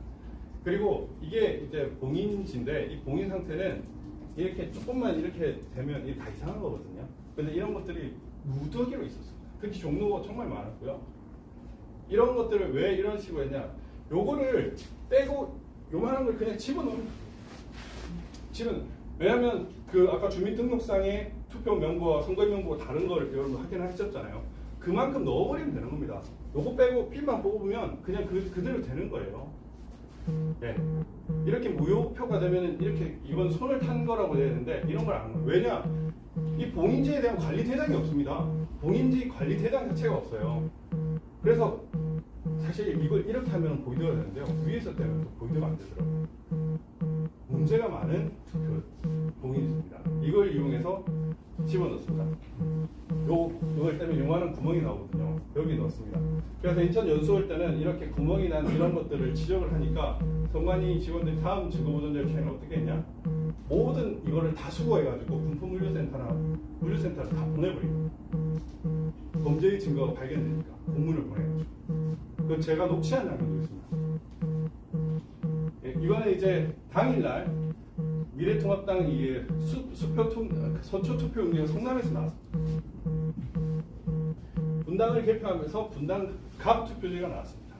그리고 이게 이제 봉인지인데 이 봉인 상태는 이렇게 조금만 이렇게 되면 이게 다 이상한 거거든요. 근데 이런 것들이 무더기로 있었습니다. 특히 종로가 정말 많았고요. 이런 것들을 왜 이런 식으로 했냐? 요거를 빼고 요만한 걸 그냥 집어넣으면 왜냐하면 그 아까 주민등록상에 투표 명부와 선거 명부가 다른 걸 여러분 확인하셨잖아요. 그만큼 넣어버리면 되는 겁니다. 요거 빼고 필만 뽑으면 그냥 그대로 되는 거예요. 네. 이렇게 무효표가 되면 이렇게 이건 손을 탄 거라고 해야 되는데 이런 걸 안 해요. 왜냐? 이 봉인지에 대한 관리 대상이 없습니다. 봉인지 관리 대상 자체가 없어요. 그래서 사실 이걸 이렇게 하면 보이드가 되는데요. 위에서 떼면 보이드가 안 되더라고요. 문제가 많은 그 봉인지입니다. 이걸 이용해서 집어넣습니다. 이걸 떼면 요만한 구멍이 나오거든요. 여기 넣습니다. 그래서 인천 연수할 때는 이렇게 구멍이 난 이런 것들을 지적을 하니까 선관위 직원들이 다음 지구보존 절차에는 어떻게 했냐? 모든 이거를 다 수거해가지고 군포물류센터나 물류센터를 다 보내버립니다. 범죄의 증거가 발견되니까 공문을 보내가지고. 그 제가 녹취한 장면도 있습니다. 예, 이거는 이제 당일날 미래통합당 이게 선초투표 운동이 성남에서 나왔습니다. 분당을 개표하면서 분당 갑 투표지가 나왔습니다.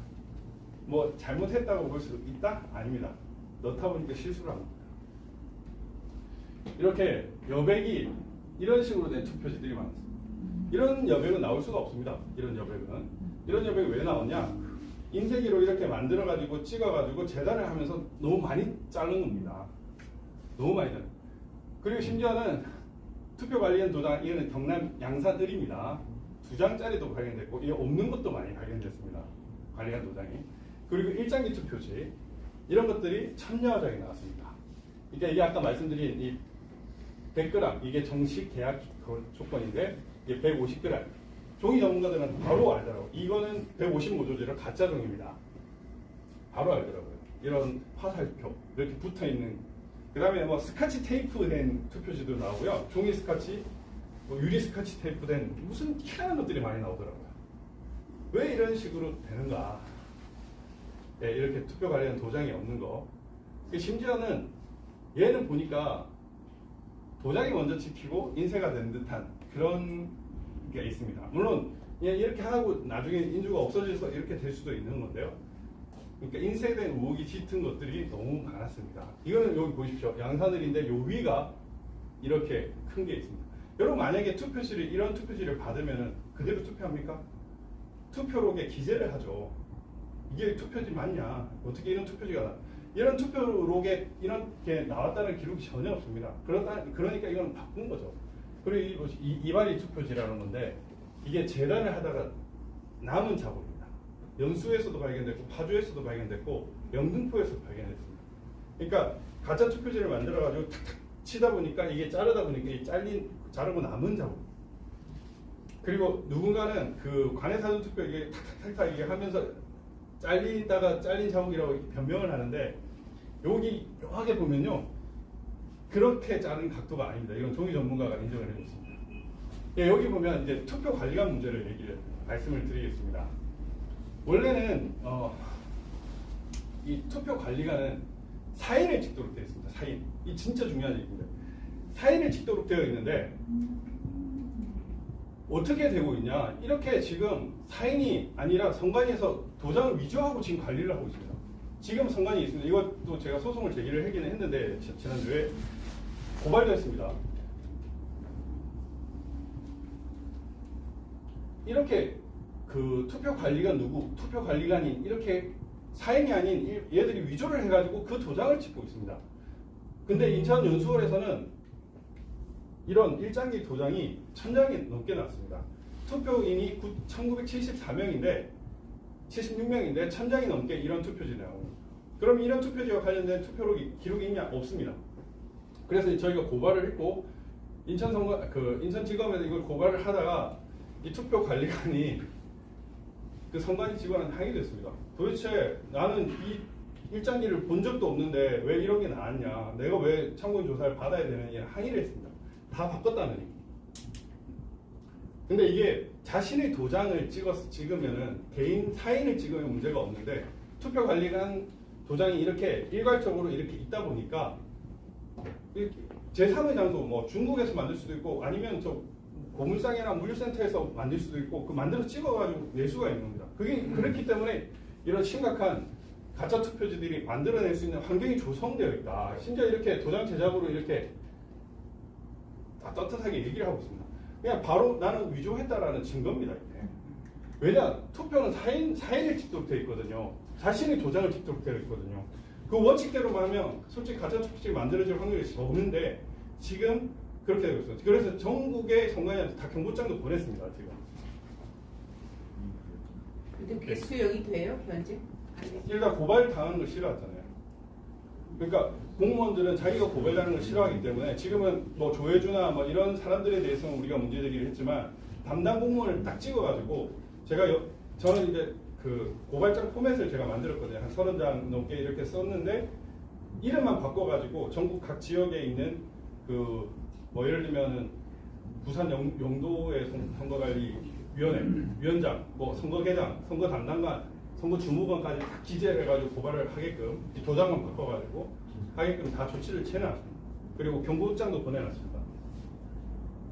뭐 잘못했다고 볼 수 있다? 아닙니다. 넣다 보니까 실수를 한 겁니다. 이렇게 여백이 이런 식으로 된 투표지들이 많습니다. 이런 여백은 나올 수가 없습니다. 이런 여백이 왜 나오냐? 인쇄기로 이렇게 만들어가지고 찍어가지고 재단을 하면서 너무 많이 자른 겁니다. 너무 많이 자른. 그리고 심지어는 투표관리원 도장, 이거는 경남 양산을입니다. 2장짜리도 발견됐고, 이게 없는 것도 많이 발견됐습니다. 관리원 도장이. 그리고 일장기 투표지. 이런 것들이 1000여 장이 나왔습니다. 그러니까 이게 아까 말씀드린 이 100g, 이게 정식 계약 조건인데, 이게 150g. 종이 전문가들은 바로 알더라고요. 이거는 155조지라 가짜 종입니다. 바로 알더라고요. 이런 화살표 이렇게 붙어 있는. 그 다음에 뭐 스카치 테이프 된 투표지도 나오고요. 종이 스카치, 뭐 유리 스카치 테이프 된 무슨 희한한 것들이 많이 나오더라고요. 왜 이런 식으로 되는가? 네, 이렇게 투표 관련 도장이 없는 거. 심지어는 얘는 보니까 도장이 먼저 찍히고 인쇄가 된 듯한 그런 게 있습니다. 물론 이렇게 하고 나중에 인주가 없어져서 이렇게 될 수도 있는 건데요. 그러니까 인쇄된 의혹이 짙은 것들이 너무 많았습니다. 이거는 여기 보십시오. 양산을인데 요 위가 이렇게 큰 게 있습니다. 여러분 만약에 투표지를 이런 투표지를 받으면은 그대로 투표합니까? 투표록에 기재를 하죠. 이게 투표지 맞냐? 어떻게 이런 투표지가 나? 이런 투표록에 이렇게 나왔다는 기록이 전혀 없습니다. 그러니까 이건 바꾼 거죠. 그리고 이발이 투표지라는 건데 이게 재단을 하다가 남은 자국입니다. 연수에서도 발견됐고 파주에서도 발견됐고 영등포에서도 발견됐습니다. 그러니까 가짜 투표지를 만들어가지고 탁탁 치다 보니까 이게 자르다 보니까 이 자르고 남은 자국. 그리고 누군가는 그 관외사전 투표 이게 탁탁탁탁 이게 하면서 잘리다가 잘린 자국이라고 변명을 하는데 여기 묘하게 보면요. 그렇게 자른 각도가 아닙니다. 이건 종이 전문가가 인정을 해줬습니다. 예, 여기 보면 이제 투표 관리관 문제를 말씀을 드리겠습니다. 원래는 이 투표 관리관은 사인을 찍도록 되어 있습니다. 사인. 이 진짜 중요한 얘기입니다. 사인을 찍도록 되어 있는데 어떻게 되고 있냐? 이렇게 지금 사인이 아니라 선관위에서 도장을 위조하고 지금 관리를 하고 있습니다. 지금 선관위 있습니다. 이것도 제가 소송을 제기를 하기는 했는데 지난주에 고발도 했습니다. 이렇게 그 투표 관리관이 이렇게 사인이 아닌 얘들이 위조를 해가지고 그 도장을 찍고 있습니다. 근데 인천 연수원에서는 이런 일장기 도장이 1000장이 넘게 나왔습니다. 투표인이 1974명인데 76명인데 1000장이 넘게 이런 투표지 나옵니다. 그럼 이런 투표지와 관련된 투표록이 기록이 있냐? 없습니다. 그래서 저희가 고발을 했고 인천지검에서 이걸 고발을 하다가 이 투표 관리관이 그 선관위 직원한테 항의됐습니다. 도대체 나는 이 일장기를 본 적도 없는데 왜 이런 게 나왔냐, 내가 왜 참고인 조사를 받아야 되느냐 항의를 했습니다. 다 바꿨다는 얘기. 근데 이게 자신의 도장을 찍으면은 개인 사인을 찍으면 문제가 없는데 투표관리관 도장이 이렇게 일괄적으로 이렇게 있다 보니까 제3의 장소 뭐 중국에서 만들 수도 있고 아니면 저 고물상이나 물류센터에서 만들 수도 있고 그 만들어 찍어가지고 낼 수가 있는 겁니다. 그게 그렇기 때문에 이런 심각한 가짜 투표지들이 만들어낼 수 있는 환경이 조성되어 있다. 심지어 이렇게 도장 제작으로 이렇게 다 떳떳하게 얘기를 하고 있습니다. 그냥 바로 나는 위조했다라는 증거입니다. 이게. 왜냐 투표는 사인을 찍도록 되어 있거든요. 자신의 도장을 찍도록 되어 있거든요. 그 원칙대로만 하면 솔직히 가짜 투표지 만들어질 확률이 적는데 지금 그렇게 되고 있어요. 그래서 전국의 선관위한테 다 경고장도 보냈습니다. 지금. 근데 그게 수용이 돼요 현재? 일단 고발 당하는 걸 싫어하잖아요. 그러니까 공무원들은 자기가 고발당하는 걸 싫어하기 때문에 지금은 뭐 조혜주나 뭐 이런 사람들에 대해서는 우리가 문제제기를 했지만 담당 공무원을 딱 찍어가지고 저는 이제 그 고발장 포맷을 제가 만들었거든요. 한 30장 넘게 이렇게 썼는데 이름만 바꿔가지고 전국 각 지역에 있는 그 뭐 예를 들면은 부산 영도의 선거관리위원회 위원장, 뭐 선거계장, 선거 담당관, 선거 주무관까지 다 기재를 해가지고 고발을 하게끔 도장만 바꿔가지고 하게끔 다 조치를 취해놨습니다. 그리고 경고장도 보내놨습니다.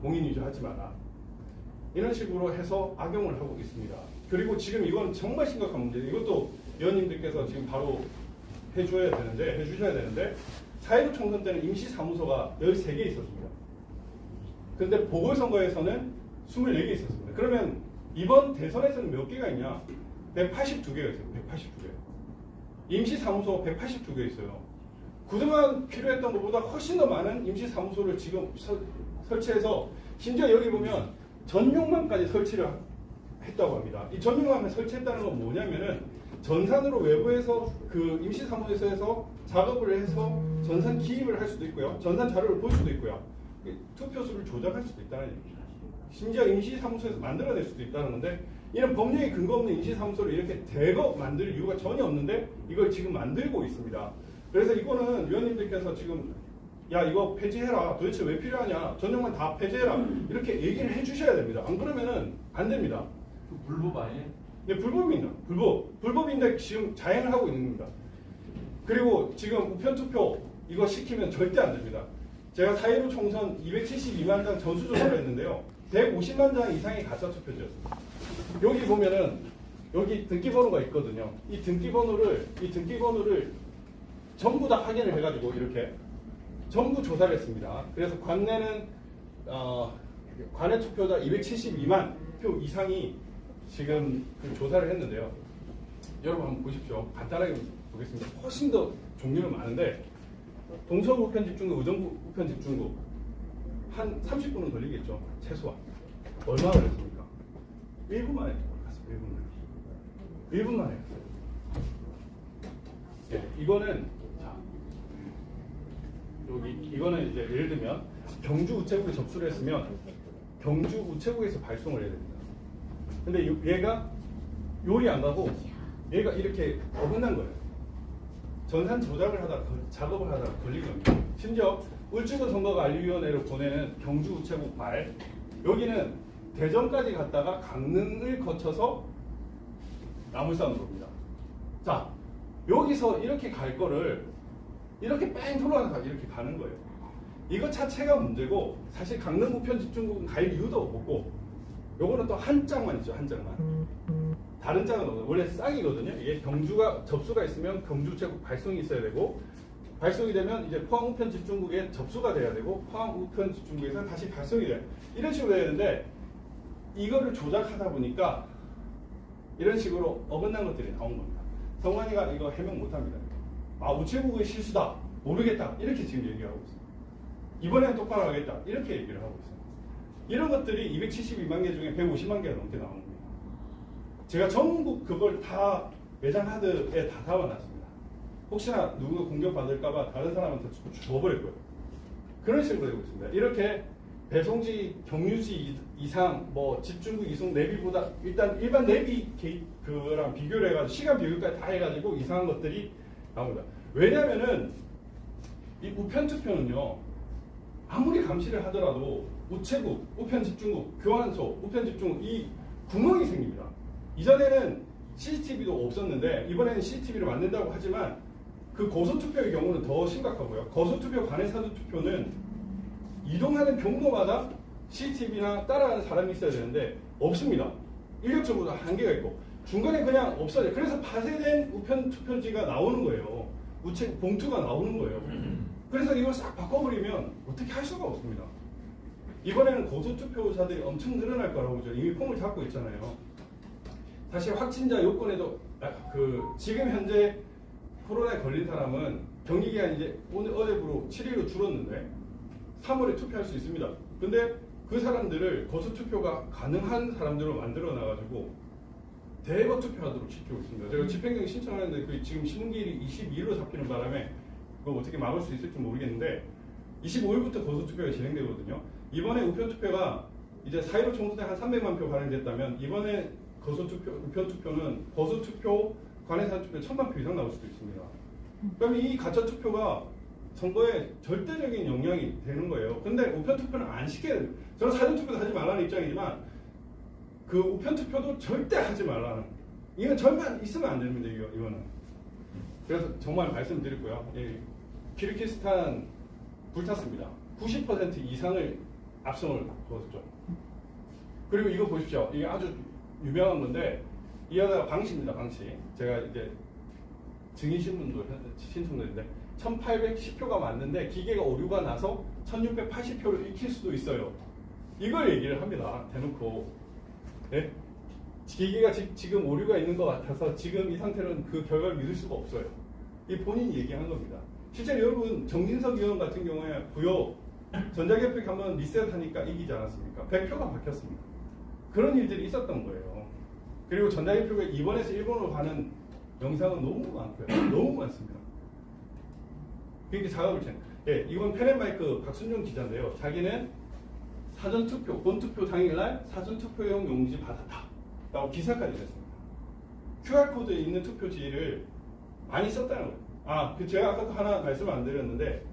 공인위조 하지 마라. 이런 식으로 해서 악용을 하고 있습니다. 그리고 지금 이건 정말 심각한 문제예요. 이것도 위원님들께서 지금 바로 해주셔야 되는데 4.15 총선 때는 임시사무소가 13개 있었습니다. 근데 보궐선거에서는 24개 있었습니다. 그러면 이번 대선에서는 몇 개가 있냐? 182개가 있어요. 182개. 임시사무소 182개 있어요. 그동안 필요했던 것보다 훨씬 더 많은 임시사무소를 지금 설치해서 심지어 여기 보면 전용망까지 설치를 했다고 합니다. 이 전용망을 설치했다는 건 뭐냐면은 전산으로 외부에서 그 임시사무소에서 작업을 해서 전산 기입을 할 수도 있고요. 전산 자료를 볼 수도 있고요. 투표수를 조작할 수도 있다는 얘기입니다. 심지어 임시사무소에서 만들어낼 수도 있다는 건데 이런 법령에 근거 없는 임시사무소를 이렇게 대거 만들 이유가 전혀 없는데 이걸 지금 만들고 있습니다. 그래서 이거는 위원님들께서 지금 야 이거 폐지해라. 도대체 왜 필요하냐. 전용만 다 폐지해라. 이렇게 얘기를 해주셔야 됩니다. 안 그러면은 안 됩니다. 불법 아니에요? 네, 불법입니다. 불법인데 지금 자행을 하고 있는 겁니다. 그리고 지금 우편투표 이거 시키면 절대 안 됩니다. 제가 4.15 총선 272만 장 전수조사를 했는데요. 150만 장 이상이 가짜 투표지였습니다. 여기 보면은 여기 등기번호가 있거든요. 이 등기번호를 전부 다 확인을 해가지고 이렇게 전부 조사를 했습니다. 그래서 관내는 관내 투표자 272만 표 이상이 지금 그 조사를 했는데요. 여러분 한번 보십시오. 간단하게 보겠습니다. 훨씬 더 종류는 많은데 동서구 우편집중국, 의정부 우편집중국 한 30분은 걸리겠죠. 최소한. 얼마 걸렸습니까? 1분 만에 갔어요. 1분 만에 갔어요. 네, 이거는 자 여기 이거는 이제 예를 들면 경주 우체국에 접수를 했으면 경주 우체국에서 발송을 해야 됩니다. 근데 얘가 요리 안 가고 얘가 이렇게 어긋난 거예요. 전산 조작을 하다가 작업을 하다가 걸린 겁니다. 심지어 울주군선거관리위원회로 보내는 경주 우체국 발 여기는 대전까지 갔다가 강릉을 거쳐서 남울산으로 옵니다. 자 여기서 이렇게 갈 거를 이렇게 뺑 돌아가서 이렇게 가는 거예요. 이거 자체가 문제고 사실 강릉 우편집중국은 갈 이유도 없고 요거는 또 한 장만 있죠. 한 장만. 다른 장은 없어요. 원래 쌍이거든요. 이게 경주가 접수가 있으면 경주 우체국 발송이 있어야 되고 발송이 되면 이제 포항 우편집중국에 접수가 돼야 되고 포항 우편집중국에서 다시 발송이 돼요. 이런 식으로 돼야 되는데 이거를 조작하다 보니까 이런 식으로 어긋난 것들이 나온 겁니다. 성관이가 이거 해명 못합니다. 아 우체국의 실수다. 모르겠다. 이렇게 지금 얘기하고 있습니다. 이번에는 똑바로 하겠다. 이렇게 얘기를 하고 있습니다. 이런 것들이 272만 개 중에 150만 개가 넘게 나오는 겁니다. 제가 전국 그걸 다 매장 하드에 다 담아놨습니다. 혹시나 누구가 공격받을까봐 다른 사람한테 줘버릴 거예요. 그런 식으로 되고 있습니다. 이렇게 배송지, 경유지 이상, 뭐 집중국 이송 내비보다 일단 일반 내비 그랑 비교를 해가지고 시간 비교까지 다 해가지고 이상한 것들이 나옵니다. 왜냐면은 이 우편 투표는요, 아무리 감시를 하더라도 우체국, 우편 집중국, 교환소, 우편 집중국 이 구멍이 생깁니다. 이전에는 CCTV도 없었는데 이번에는 CCTV를 만든다고 하지만 그 거소투표의 경우는 더 심각하고요. 거소투표, 관외사전투표는 이동하는 경로마다 CCTV나 따라가는 사람이 있어야 되는데 없습니다. 인력적으로 한계가 있고 중간에 그냥 없어져요. 그래서 파쇄된 우편 투표지가 나오는 거예요. 우체국 봉투가 나오는 거예요. 그래서 이걸 싹 바꿔버리면 어떻게 할 수가 없습니다. 이번에는 거소투표자들이 엄청 늘어날 거라고 이미 폼을 잡고 있잖아요. 사실 확진자 요건에도 지금 현재 코로나에 걸린 사람은 격리기간 이제 오늘 어제부로 7일로 줄었는데 3월에 투표할 수 있습니다. 근데 그 사람들을 거소투표가 가능한 사람들로 만들어 놔가지고 대거 투표하도록 시키고 있습니다. 제가 집행령 신청했는데 그 지금 신문기일이 22일로 잡히는 바람에 그거 어떻게 막을 수 있을지 모르겠는데 25일부터 거소투표가 진행되거든요. 이번에 우편투표가 이제 4.15 총선 때 한 300만 표 발행됐다면 이번에 우편투표는 거소투표, 관외사전투표 1000만 표 이상 나올 수도 있습니다. 그럼 이 가짜투표가 선거에 절대적인 영향이 되는 거예요. 근데 우편투표는 안 시켜야 돼요. 저는 사전투표도 하지 말라는 입장이지만 그 우편투표도 절대 하지 말라는, 이건 절만 있으면 안 됩니다. 이거는. 그래서 정말 말씀드리고요. 키르기스탄 불탔습니다. 90% 이상을 압승을 거뒀죠. 그리고 이거 보십시오. 이게 아주 유명한 건데 이 여자가 방씨입니다. 방씨. 제가 이제 증인신문도 신청드렸는데 1810표가 맞는데 기계가 오류가 나서 1680표를 익힐 수도 있어요. 이걸 얘기를 합니다. 대놓고. 네? 기계가 지금 오류가 있는 것 같아서 지금 이 상태는 그 결과를 믿을 수가 없어요. 이 본인이 얘기한 겁니다. 실제로 여러분 정진석 의원 같은 경우에 부여 전자개표기 한번 리셋하니까 이기지 않았습니까? 100표가 바뀌었습니다. 그런 일들이 있었던 거예요. 그리고 전자개표가 2번에서 1번으로 가는 영상은 너무 많고요. 너무 많습니다. 그렇게 작업을 chen. 예, 이건 펜앤마이크 박순종 기자인데요. 자기는 사전투표, 본투표 당일날 사전투표용 용지 받았다 라고 기사까지 냈습니다. QR코드에 있는 투표지를 많이 썼다는 거예요. 제가 아까 하나 말씀을 안 드렸는데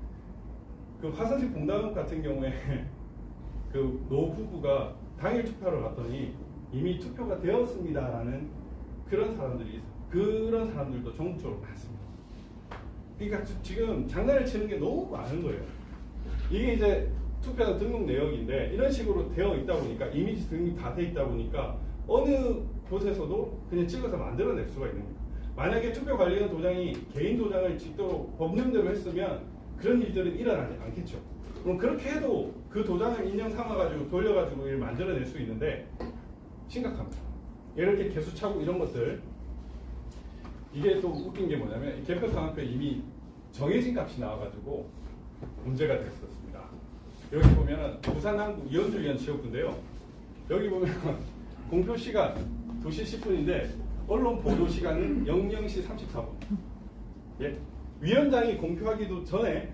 그 화성시 봉담 같은 경우에 그 노부부가 당일 투표를 갔더니 이미 투표가 되었습니다라는 그런 사람들이 있어요. 그런 사람들도 전국적으로 많습니다. 그러니까 지금 장난을 치는 게 너무 많은 거예요. 이게 이제 투표자 등록 내역인데 이런 식으로 되어 있다 보니까 이미지 등록이 다 돼 있다 보니까 어느 곳에서도 그냥 찍어서 만들어낼 수가 있는 겁니다. 만약에 투표 관리원 도장이 개인 도장을 찍도록 법령대로 했으면 그런 일들은 일어나지 않겠죠. 그럼 그렇게 해도 그 도장을 인형 삼아가지고 돌려가지고 이를 만들어낼 수 있는데 심각합니다. 이렇게 개수차고 이런 것들, 이게 또 웃긴 게 뭐냐면 개표 상황표에 이미 정해진 값이 나와가지고 문제가 됐었습니다. 여기 보면 부산 항구 이현주 위원 지역구인데요. 여기 보면 공표 시간 2시 10분인데 언론 보도 시간은 00시 34분. 예? 위원장이 공표하기도 전에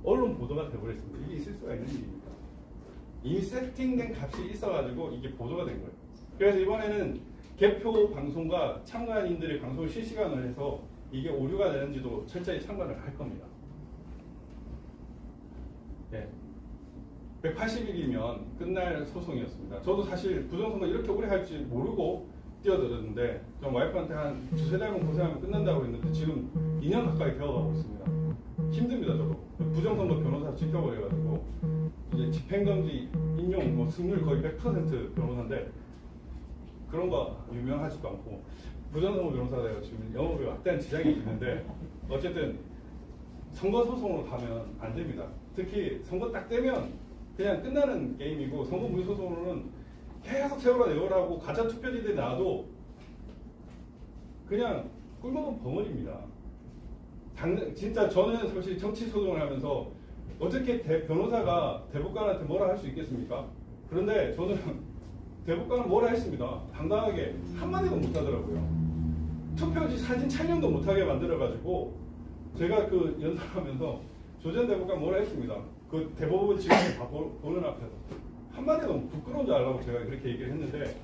언론 보도가 되어버렸습니다. 이게 있을 수가 있는 일입니까? 이미 세팅된 값이 있어가지고 이게 보도가 된 거예요. 그래서 이번에는 개표 방송과 참가인들의 방송을 실시간으로 해서 이게 오류가 되는지도 철저히 참관을 할 겁니다. 예. 180일이면 끝날 소송이었습니다. 저도 사실 부정선거 이렇게 오래 할지 모르고 뛰어들었는데 좀 와이프한테 한 2-3달만 고생하면 끝난다고 했는데 지금 2년 가까이 되어가고 있습니다. 힘듭니다. 저도 부정선거 변호사 지켜버려가지고 이제 집행정지 인용 승률 거의 100% 변호사인데 그런 거 유명하지도 않고 부정선거 변호사가 돼서 지금 영업에 막대한 지장이 있는데 어쨌든 선거 소송으로 가면 안 됩니다. 특히 선거 딱 되면 그냥 끝나는 게임이고 선거 무효 소송으로는 계속 세월아 내월하고 가짜 투표지들이 나와도 그냥 꿀먹은 벙어리입니다. 진짜 저는 사실 정치 소송을 하면서 어떻게 변호사가 대법관한테 뭐라 할 수 있겠습니까? 그런데 저는 대법관은 뭐라 했습니다. 당당하게 한마디도 못하더라고요. 투표지 사진 촬영도 못하게 만들어가지고 제가 그 연설하면서 조 전 대법관 뭐라 했습니다. 그 대법원 직원이 다 보는 앞에서 한마디도 부끄러운 줄 알라고 제가 그렇게 얘기를 했는데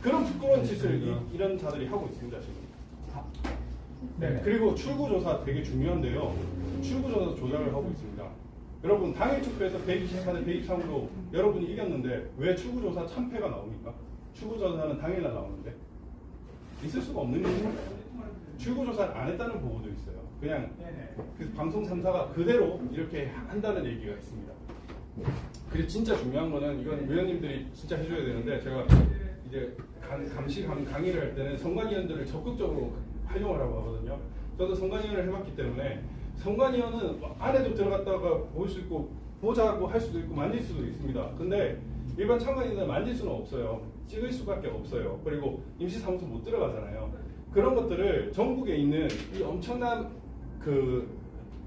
그런 부끄러운 짓을 이런 자들이 하고 있습니다. 지금 네, 그리고 출구조사 되게 중요한데요. 출구조사 조작을 하고 있습니다. 여러분 당일 투표에서 124대 123으로 여러분이 이겼는데 왜 출구조사 참패가 나옵니까? 출구조사는 당일날 나오는데 있을 수가 없는 일입니다. 출구조사를 안 했다는 보고도 있어요. 그냥 그 방송 3사가 그대로 이렇게 한다는 얘기가 있습니다. 그리고 진짜 중요한 거는 이건 위원님들이 진짜 해줘야 되는데 제가 이제 감시 강의를 할 때는 선관위원들을 적극적으로 활용을 하고 하거든요. 저도 선관위원을 해봤기 때문에 선관위원은 안에도 들어갔다가 볼 수 있고 보자고 할 수도 있고 만질 수도 있습니다. 근데 일반 참관인은 만질 수는 없어요. 찍을 수밖에 없어요. 그리고 임시사무소 못 들어가잖아요. 그런 것들을 전국에 있는 이 엄청난 그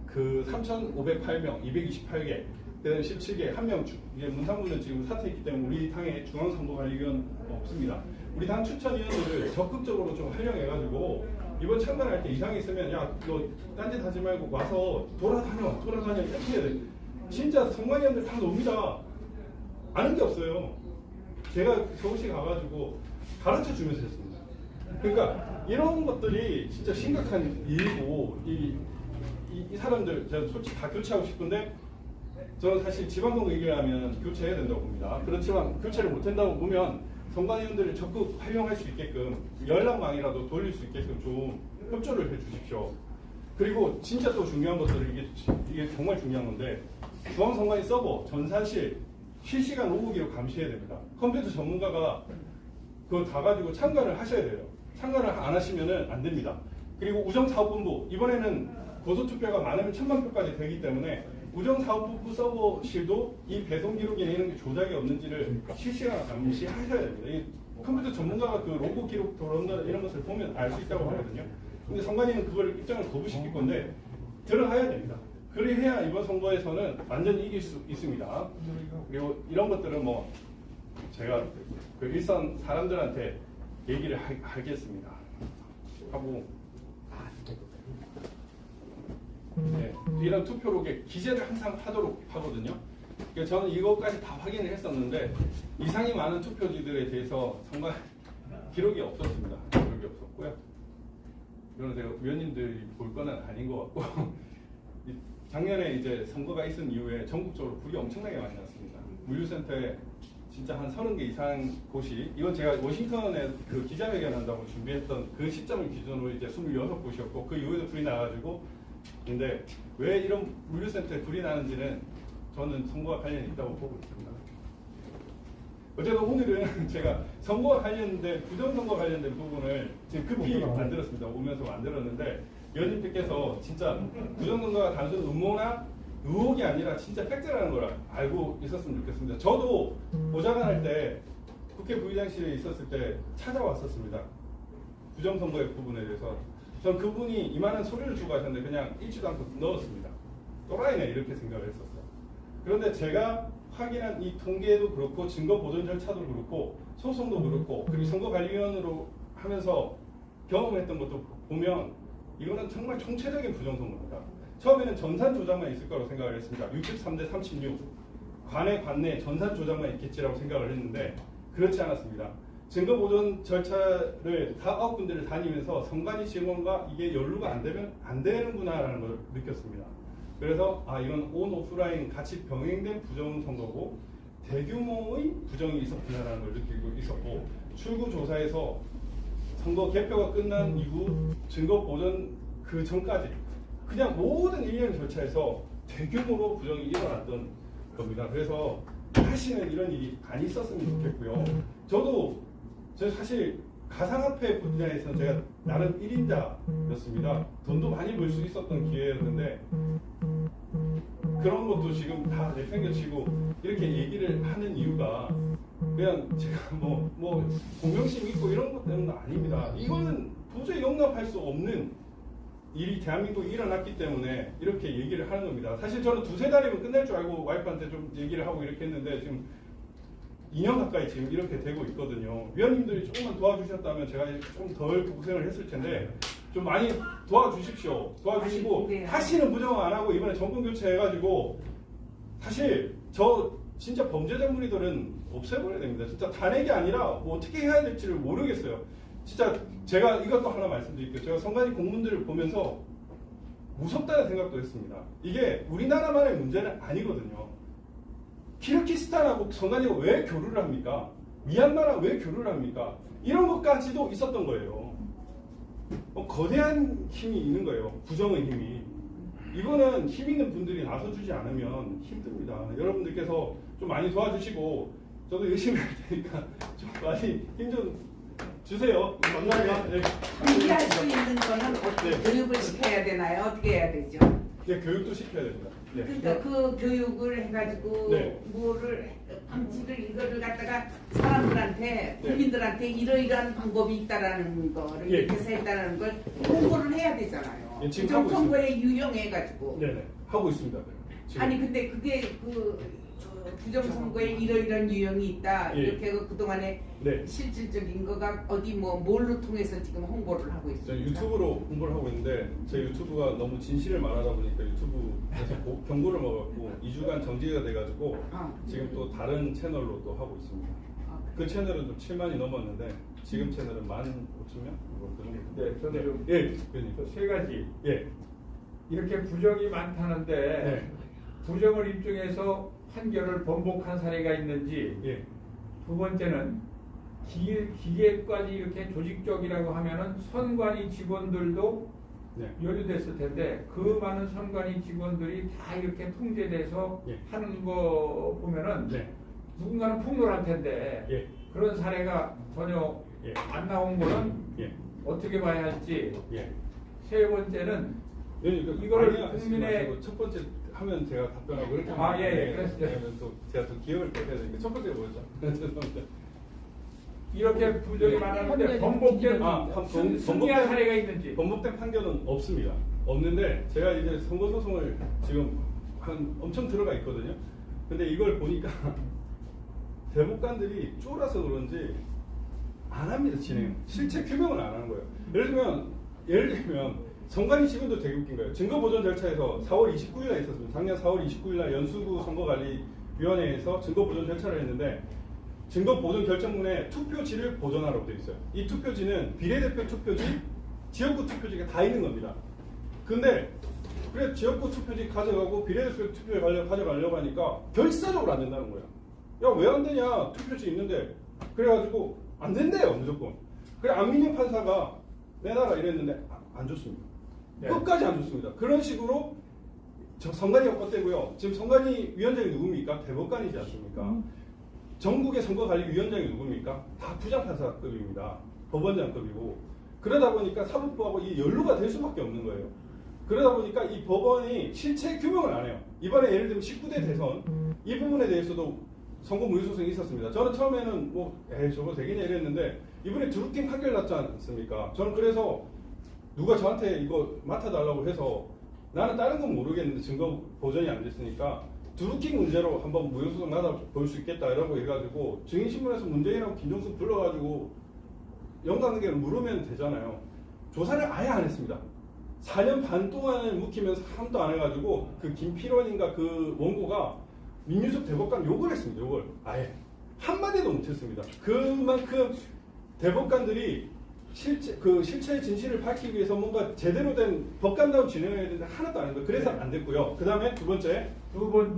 3,508명, 228개, 그다음 17개, 한 명, 이제 문상무는 지금 사퇴했기 때문에 우리 당에 중앙선거관리위원 없습니다. 우리 당 추천위원들을 적극적으로 좀 활용해가지고 이번 참관할 때 이상이 있으면 야, 너 딴짓 하지 말고 와서 돌아다녀 이렇게 해야 돼. 진짜 선관위원들 다 놉니다. 아는 게 없어요. 제가 서울시 가가지고 가르쳐 주면서 했습니다. 그러니까 이런 것들이 진짜 심각한 일이고 이 사람들 제가 솔직히 다 교체하고 싶은데 저는 사실 지방선거 얘기를 하면 교체해야 된다고 봅니다. 그렇지만 교체를 못한다고 보면 선관위원들을 적극 활용할 수 있게끔 연락망이라도 돌릴 수 있게끔 좀 협조를 해주십시오. 그리고 진짜 또 중요한 것들은 이게 정말 중요한 건데 중앙선관위 서버, 전산실 실시간 로그 기록 감시해야 됩니다. 컴퓨터 전문가가 그거 다 가지고 참관을 하셔야 돼요. 참관을 안 하시면은 안 됩니다. 그리고 우정사업본부 이번에는 고소투표가 많으면 1,000만 표까지 되기 때문에 우정사업본부 서버실도 이 배송 기록이나 이런 게 조작이 없는지를 실시간 감시하셔야 됩니다. 이 컴퓨터 전문가가 그 로그 기록 돌아온다 이런 것을 보면 알 수 있다고 하거든요. 근데 선관위는 그걸 입장을 거부시킬 건데 들어가야 됩니다. 그래야 이번 선거에서는 완전히 이길 수 있습니다. 그리고 이런 것들은 뭐 제가 그 일선 사람들한테 얘기를 하겠습니다. 하고 네, 이런 투표록에 기재를 항상 하도록 하거든요. 그러니까 저는 이것까지 다 확인을 했었는데 이상이 많은 투표지들에 대해서 정말 기록이 없었습니다. 기록이 없었고요. 이거는 제가 위원님들이 볼 거는 아닌 것 같고 작년에 이제 선거가 있은 이후에 전국적으로 불이 엄청나게 많이 났습니다. 물류센터에 진짜 한 30개 이상 곳이 이건 제가 워싱턴에 그 기자회견 한다고 준비했던 그 시점을 기준으로 이제 26곳이었고 그 이후에도 불이 나가지고 근데 왜 이런 물류센터에 불이 나는지는 저는 선거와 관련이 있다고 보고 있습니다. 어쨌든 오늘은 제가 선거와 관련된 부정선거 관련된 부분을 지금 급히 만들었습니다. 오면서 만들었는데 위원님께서 진짜 부정선거가 단순 음모나 의혹이 아니라 진짜 팩트라는 걸 알고 있었으면 좋겠습니다. 저도 보좌관 할 때 국회 부의장실에 있었을 때 찾아왔었습니다. 부정선거의 부분에 대해서 전 그분이 이만한 소리를 주고 하셨는데 그냥 읽지도 않고 넣었습니다. 또라이네 이렇게 생각을 했었어요. 그런데 제가 확인한 이 통계도 그렇고 증거 보존 절차도 그렇고 소송도 그렇고 그리고 선거관리위원으로 하면서 경험했던 것도 보면 이거는 정말 총체적인 부정선거입니다. 처음에는 전산 조작만 있을 거라고 생각을 했습니다. 63대 36 관내 전산 조작만 있겠지라고 생각을 했는데 그렇지 않았습니다. 증거 보존 절차를 9군데를 다니면서 선관위 직원과 이게 연루가 안 되면 안 되는구나라는 걸 느꼈습니다. 그래서 이건 온 오프라인 같이 병행된 부정선거고 대규모의 부정이 있었구나라는 걸 느끼고 있었고 출구 조사에서 선거 개표가 끝난 이후 증거 보존 그 전까지 그냥 모든 일련 절차에서 대규모로 부정이 일어났던 겁니다. 그래서 다시는 이런 일이 안 있었으면 좋겠고요. 저도 사실 가상화폐 분야에서 제가 나름 1인자였습니다. 돈도 많이 벌 수 있었던 기회였는데 그런 것도 지금 다 내팽겨치고 이렇게 얘기를 하는 이유가 그냥 제가 뭐 공정심 있고 이런 것 때문은 아닙니다. 이거는 도저히 용납할 수 없는 일이 대한민국에 일어났기 때문에 이렇게 얘기를 하는 겁니다. 사실 저는 2-3달이면 끝날 줄 알고 와이프한테 좀 얘기를 하고 이렇게 했는데 지금 2년 가까이 지금 이렇게 되고 있거든요. 위원님들이 조금만 도와주셨다면 제가 좀 덜 고생을 했을 텐데 좀 많이 도와주십시오. 도와주시고 다시는 부정 안 하고 이번에 정권 교체해가지고 사실 저 진짜 범죄자 무리들은 없애버려야 됩니다. 진짜 탄핵이 아니라 뭐 어떻게 해야 될지를 모르겠어요. 진짜 제가 이것도 하나 말씀드릴게요. 제가 선관위 공문들을 보면서 무섭다는 생각도 했습니다. 이게 우리나라만의 문제는 아니거든요. 키르기스탄하고 선관위가 왜 교류를 합니까? 미얀마랑 왜 교류를 합니까? 이런 것까지도 있었던 거예요. 거대한 힘이 있는 거예요. 부정의 힘이. 이거는 힘 있는 분들이 나서주지 않으면 힘듭니다. 여러분들께서 좀 많이 도와주시고 저도 열심히 할 테니까 좀 많이 힘 좀 주세요. 감사합니다. 네. 준비할 수 있는 거는 어떻게 네. 교육을 시켜야 되나요? 어떻게 해야 되죠? 네, 교육도 시켜야 됩니다. 네. 그러니까 그 교육을 해가지고 네. 뭐를 방지를 이거를 갖다가 사람들한테 네. 국민들한테 이러이러한 방법이 있다라는 거를 예. 이렇게 해서 했다라는 걸 홍보를 해야 되잖아요. 예, 지금 하고 부정선거에 유용해가지고. 네네 하고 있습니다. 지금. 아니 근데 그게 부정선거에 이러이러한 유형이 있다 예. 이렇게 그동안에 네. 실질적인 거가 어디 뭘로 통해서 지금 홍보를 하고 저 있습니다. 유튜브로 홍보를 하고 있는데 제 유튜브가 너무 진실을 말하다 보니까 유튜브에서 경고를 먹었고 2주간 정지가 돼가지고 지금 또 다른 채널로 또 하고 있습니다. 그 채널은 좀 7만이 넘었는데 지금 채널은 15,000명? 뭐 그 정도. 네, 저도 좀 예, 의원님. 세 가지. 예, 이렇게 부정이 많다는데 네. 부정을 입증해서 판결을 번복한 사례가 있는지, 예, 두 번째는 기계까지 이렇게 조직적이라고 하면은 선관위 직원들도 네. 연루됐을 텐데 그 많은 선관위 직원들이 다 이렇게 통제돼서 예. 하는 거 보면은 네. 누군가는 폭로할 텐데 예. 그런 사례가 전혀 예. 안 나온 거는 예, 어떻게 봐야 할지. 예. 세 번째는 의원님, 이거를 아니야, 국민의- 마시고 첫 번째 하면 제가 답변하고 이렇게 아, 예, 예, 하면 그랬어요. 왜냐면 또 제가 또 기억을 빼야 되니까 첫 번째가 뭐였죠? 죄송합니다. 이렇게 부정이 많았는데 번복된 승리한 사례가 있는지. 번복된 판결은 없습니다. 없는데 제가 이제 선거소송을 지금 엄청 들어가 있거든요. 근데 이걸 보니까 대법관들이 쫄아서 그런지 안 합니다. 진행. 실체 규명을 안 하는 거예요. 예를 들면 선관위 직원도 되게 웃긴 거예요. 증거보전 절차에서 4월 29일에 있었습니다. 작년 4월 29일날 연수구 선거관리위원회에서 증거보전 절차를 했는데 증거보전 결정문에 투표지를 보존하라고 되어 있어요. 이 투표지는 비례대표 투표지, 지역구 투표지가 다 있는 겁니다. 근데 그래 지역구 투표지 가져가고 비례대표 투표에 가져가려고 하니까 결사적으로 안 된다는 거예요. 야, 왜 안 되냐? 투표지 있는데. 그래가지고 안 된대요, 무조건. 그래 안민영 판사가 내놔라 이랬는데 안 줬습니다. 네. 끝까지 안 줬습니다. 그런 식으로 선관위가 껐대고요. 지금 선관위 위원장이 누굽니까? 대법관이지 않습니까? 전국의 선거관리위원장이 누굽니까? 다 부장판사급입니다. 법원장급이고. 그러다 보니까 사법부하고 이 연루가 될 수밖에 없는 거예요. 그러다 보니까 이 법원이 실체 규명을 안 해요. 이번에 예를 들면 19대 대선 이 부분에 대해서도 선거 무효 소송이 있었습니다. 저는 처음에는 저거 되겠냐 이랬는데 이번에 드루킹 판결 났지 않습니까? 저는 그래서 누가 저한테 이거 맡아달라고 해서 나는 다른 건 모르겠는데 증거 보전이 안 됐으니까 드루킹 문제로 한번 무효 소송 받아볼 수 있겠다라고 해가지고 증인신문에서 문재인하고 김종숙 불러가지고 영관관계를 물으면 되잖아요. 조사를 아예 안 했습니다. 4년 반 동안을 묵히면서 아무도 안 해가지고 그 김필원인가 그 원고가 민유섭 대법관 욕을 했습니다. 욕을 아예 한마디도 못했습니다. 그만큼 대법관들이 실체의 진실을 밝히기 위해서 뭔가 제대로 된 법관다운 진행을 해야 되는데 하나도 안 했는데 그래서 안 됐고요. 그 다음에 두 번째, 그거는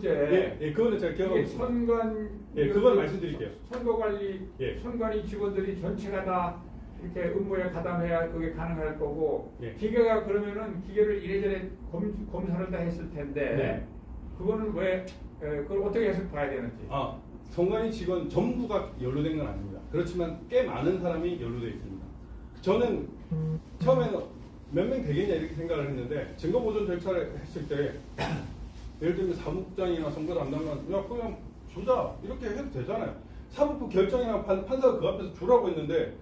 제가 기억하고 이게 있습니다. 선관 그건 말씀드릴게요. 선거관리 예. 선관위 직원들이 전체가 다 이렇게 업무에 가담해야 그게 가능할 거고 예. 기계가 그러면은 기계를 이래저래 검사를 다 했을 텐데 네. 그거는 왜 그걸 어떻게 해서 봐야 되는지. 선관위 직원 전부가 연루된 건 아닙니다. 그렇지만 꽤 많은 사람이 연루되어 있습니다. 저는 처음에는 몇 명 되겠냐 이렇게 생각을 했는데 증거보존 절차를 했을 때 예를 들면 사무국장이나 선거 담당관 야 그냥 주자 이렇게 해도 되잖아요. 사법부 결정이나 판사가 그 앞에서 주라고 했는데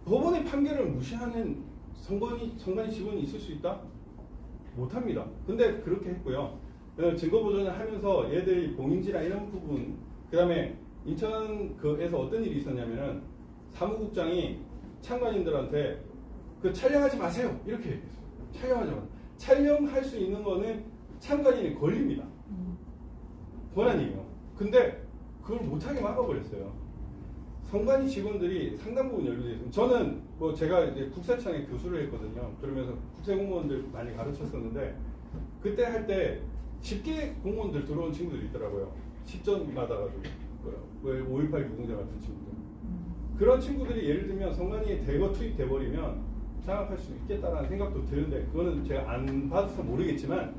법원의 판결을 무시하는 선관위 직원이 있을 수 있다? 못합니다. 근데 그렇게 했고요. 증거보존을 하면서 얘들이 봉인지나 이런 부분, 그 다음에 인천에서 어떤 일이 있었냐면은 사무국장이 참관인들한테 그 촬영하지 마세요 이렇게 얘기했어요. 촬영하지 마세요. 촬영할 수 있는 거는 참관인의 권리입니다. 권한이에요. 근데 그걸 못하게 막아버렸어요. 선관위 직원들이 상당 부분 연루되어 있습니다. 저는 뭐 제가 이제 국세청에 교수를 했거든요. 그러면서 국세 공무원들 많이 가르쳤었는데 그때 할 때 10개 공무원들 들어온 친구들이 있더라고요. 10전 받아가지고 5.18 유공자 같은 친구들. 그런 친구들이 예를 들면 선관위에 대거 투입돼 버리면 장악할 수 있겠다라는 생각도 드는데 그거는 제가 안 받아서 모르겠지만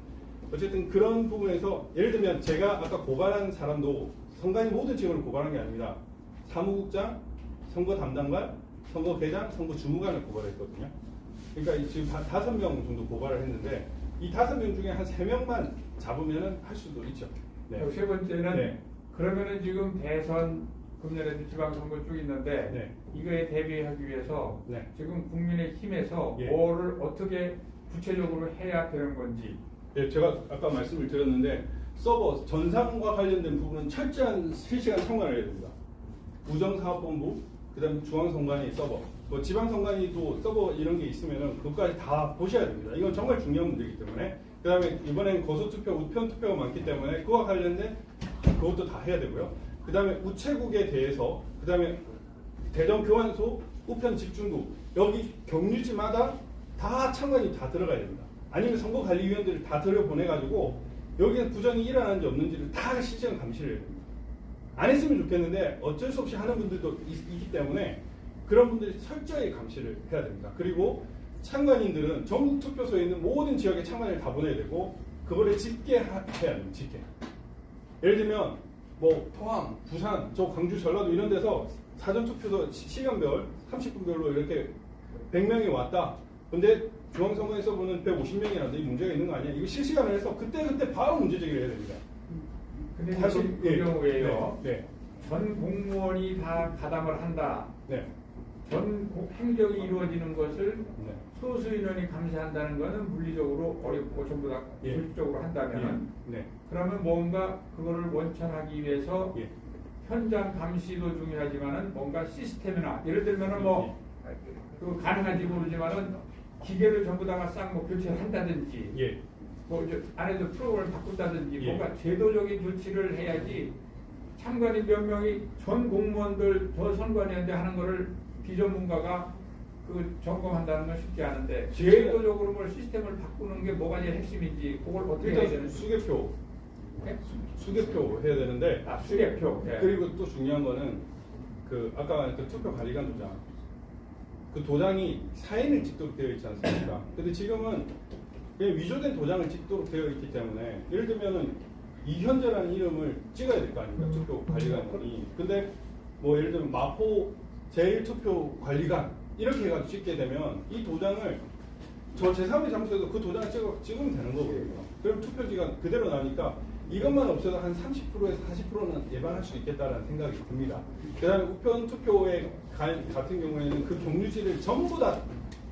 어쨌든 그런 부분에서 예를 들면 제가 아까 고발한 사람도 선관위 모든 직원을 고발한 게 아닙니다. 사무국장, 선거 담당관, 선거 계장, 선거 주무관을 고발했거든요. 그러니까 지금 5명 정도 고발을 했는데 이 5명 중에 한 3명만 잡으면 할 수도 있죠. 네. 세 번째는 네. 그러면은 지금 대선 금년에도 지방선거 쭉 있는데 네. 이거에 대비하기 위해서 네. 지금 국민의힘에서 예. 뭐를 어떻게 구체적으로 해야 되는 건지. 네, 제가 아까 말씀을 드렸는데 서버 전산과 관련된 부분은 철저한 실시간 참관을 해야 됩니다. 우정사업본부, 그다음 중앙선관위 서버, 뭐 지방선관위도 서버 이런 게 있으면은 그것까지 다 보셔야 됩니다. 이건 정말 중요한 문제이기 때문에 그다음에 이번엔 거소투표, 우편투표가 많기 때문에 그와 관련된 그것도 다 해야 되고요. 그다음에 우체국에 대해서 그다음에 대전 교환소, 우편 집중국 여기 경유지마다 다 참관이 다 들어가야 됩니다. 아니면 선거관리위원들을 다 들여보내가지고 여기에 부정이 일어나는지 없는지를 다 실시간 감시를 해야 됩니다. 안 했으면 좋겠는데 어쩔 수 없이 하는 분들도 있기 때문에 그런 분들이 철저히 감시를 해야 됩니다. 그리고 참관인들은 전국 투표소에 있는 모든 지역에 참관인을 다 보내야 되고 그거를 집계해야 됩니다. 집계. 예를 들면 뭐 포항, 부산, 저 광주, 전라도 이런 데서 사전투표소 시간별 30분별로 이렇게 100명이 왔다. 근데 중앙선관위 서버는 150명이라는데 이 문제가 있는 거 아니야? 이거 실시간을 해서 그때 바로 문제 제기를 해야 됩니다. 근데 사실 그 경우에요. 네. 전 공무원이 다 가담을 한다. 네. 전 행정이 이루어지는 것을 네. 소수 인원이 감시한다는 것은 물리적으로 어렵고 전부 다 예. 기술적으로 한다면 네. 그러면 뭔가 그거를 원천하기 위해서 예. 현장 감시도 중요하지만은 뭔가 시스템이나 예를 들면은 뭐 그 가능한지 모르지만은 기계를 전부 다가 싹 뭐 교체를 한다든지 예. 뭐 이제 안에서 프로그램을 바꾼다든지 예. 뭔가 제도적인 조치를 해야지 참관인 몇 명이 전 공무원들 저 선관위원회 하는 거를 비전문가가 그 점검한다는 건 쉽지 않은데 제도적으로 뭘 시스템을 바꾸는 게 뭐가 제일 핵심인지 그걸 어떻게 해야 일단 되는지. 수개표. 네? 수개표 해야 되는데 아, 수개표. 예. 그리고 또 중요한 거는 그 아까 그 투표 관리관 도장 그 도장이 사인을 찍도록 되어 있지 않습니까? 근데 지금은 그냥 위조된 도장을 찍도록 되어 있기 때문에 예를 들면은 이현재라는 이름을 찍어야 될 거 아닙니까? 투표 관리관이. 근데 뭐 예를 들면 마포 제1투표 관리관 이렇게 해가지고 찍게 되면 이 도장을 저 제3의 장소에서 그 도장을 찍으면 되는 거거든요. 그럼 투표지가 그대로 나오니까 이것만 없어도 한 30%에서 40%는 예방할 수 있겠다라는 생각이 듭니다. 그 다음에 우편 투표에 같은 경우에는 그 경유지를 전부 다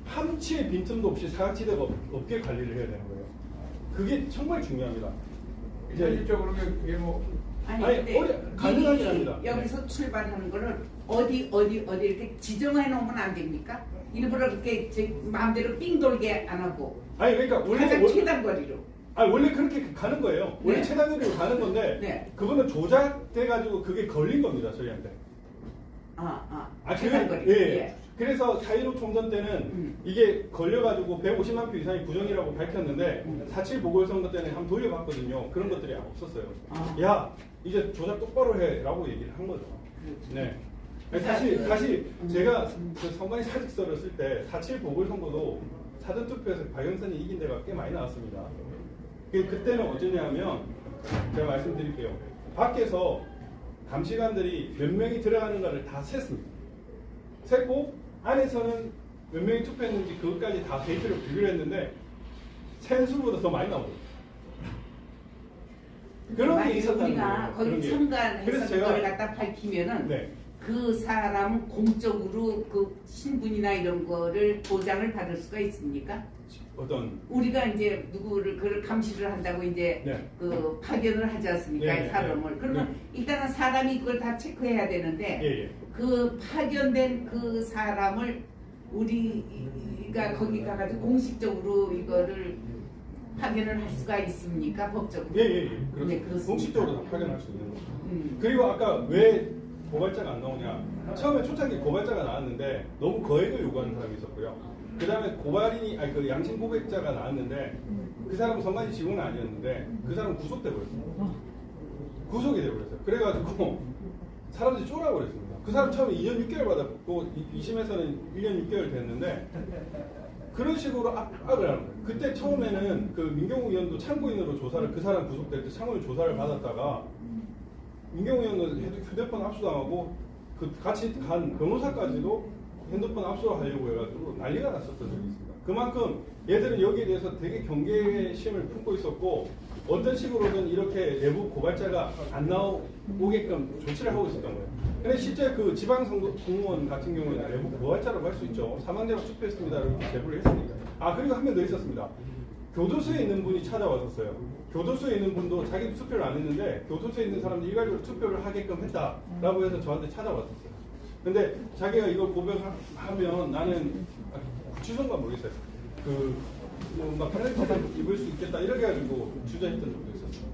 한치의 빈틈도 없이 사각지대가 없게 관리를 해야 되는 거예요. 그게 정말 중요합니다. 현실적으로 이게 뭐 아니 아니, 근데 가능하지 미리 않습니다. 여기서 출발하는 거를 어디 이렇게 지정해 놓으면 안 됩니까? 일부러 그렇게 마음대로 삥 돌게 안 하고 아니 그러니까 가장 최단거리로. 원래 그렇게 가는 거예요. 원래 네. 최단거리로 가는 건데 네. 그거는 조작돼 가지고 그게 걸린 겁니다 저희한테. 최단거리. 예. 그래서 4.15 총선 때는 이게 걸려가지고 150만 표 이상이 부정이라고 밝혔는데 4.7 보궐선거 때는 한번 돌려봤거든요. 그런 것들이 없었어요. 야 이제 조작 똑바로 해라고 얘기를 한 거죠. 네. 다시 제가 그 선관위 사직서를 쓸 때 4.7 보궐선거도 사전투표에서 박영선이 이긴 데가 꽤 많이 나왔습니다. 그때는 어쩌냐면 제가 말씀드릴게요. 밖에서 감시관들이 몇 명이 들어가는가를 다 셌습니다. 셌고 안에서는 몇 명이 투표했는지 그것까지 다 데이터를 비교를 했는데 센 수보다 더 많이 나오더라고요. 그런 게 있었다는 우리가 거예요. 거기 그런 게. 참관해서 그래서 제가 그걸 갖다 밝히면은 네. 그 사람은 공적으로 그 신분이나 이런 거를 보장을 받을 수가 있습니까? 어떤 우리가 이제 누구를 그걸 감시를 한다고 이제 네. 그 파견을 하지 않습니까? 네, 네, 사람을. 네. 그러면 네. 일단은 사람이 그걸 다 체크해야 되는데 예. 그 파견된 그 사람을 우리가 거기 가가지고 공식적으로 이거를 파견을 할 수가 있습니까? 법적으로? 예. 네, 그렇습니다. 공식적으로 다 파견할 수 있는 거죠. 그리고 아까 왜 고발자가 안 나오냐? 처음에 초창기 고발자가 나왔는데 너무 거액을 요구하는 사람이 있었고요. 그 다음에 고발인이 그 양심 고백자가 나왔는데 그 사람은 성관이 직원은 아니었는데 그 사람은 구속돼 버렸어요. 구속이 돼 버렸어요. 그래가지고 사람들이 쫄아고 그랬습니다. 그 사람 처음에 2년 6개월 받았고 2심에서는 1년 6개월 됐는데 그런 식으로 압박을 하는 거예요. 그때 처음에는 그 민경욱 의원도 참고인으로 조사를 그 사람 구속될 때 참고인 조사를 받았다가 민경욱 의원은 휴대폰 압수당하고 그 같이 간 변호사까지도 핸드폰 압수하려고 해가지고 난리가 났었던 적이 있습니다. 그만큼 얘들은 여기에 대해서 되게 경계심을 품고 있었고 어떤 식으로든 이렇게 내부 고발자가 안 나오게끔 조치를 하고 있었던 거예요. 근데 실제 그 지방선거 공무원 같은 경우에는 내부 고발자라고 할 수 있죠. 사망자가 투표했습니다. 이렇게 제보를 했으니까. 아 그리고 한 명 더 있었습니다. 교도소에 있는 분이 찾아왔었어요. 교도소에 있는 분도 자기도 투표를 안 했는데 교도소에 있는 사람들이 일괄적으로 투표를 하게끔 했다라고 해서 저한테 찾아왔었어요. 근데 자기가 이걸 고백하면 나는 구치소인가 모르겠어요. 그 뭔가 페널티를 입을 수 있겠다 이렇게 해가지고 주저했던 적도 있었어요.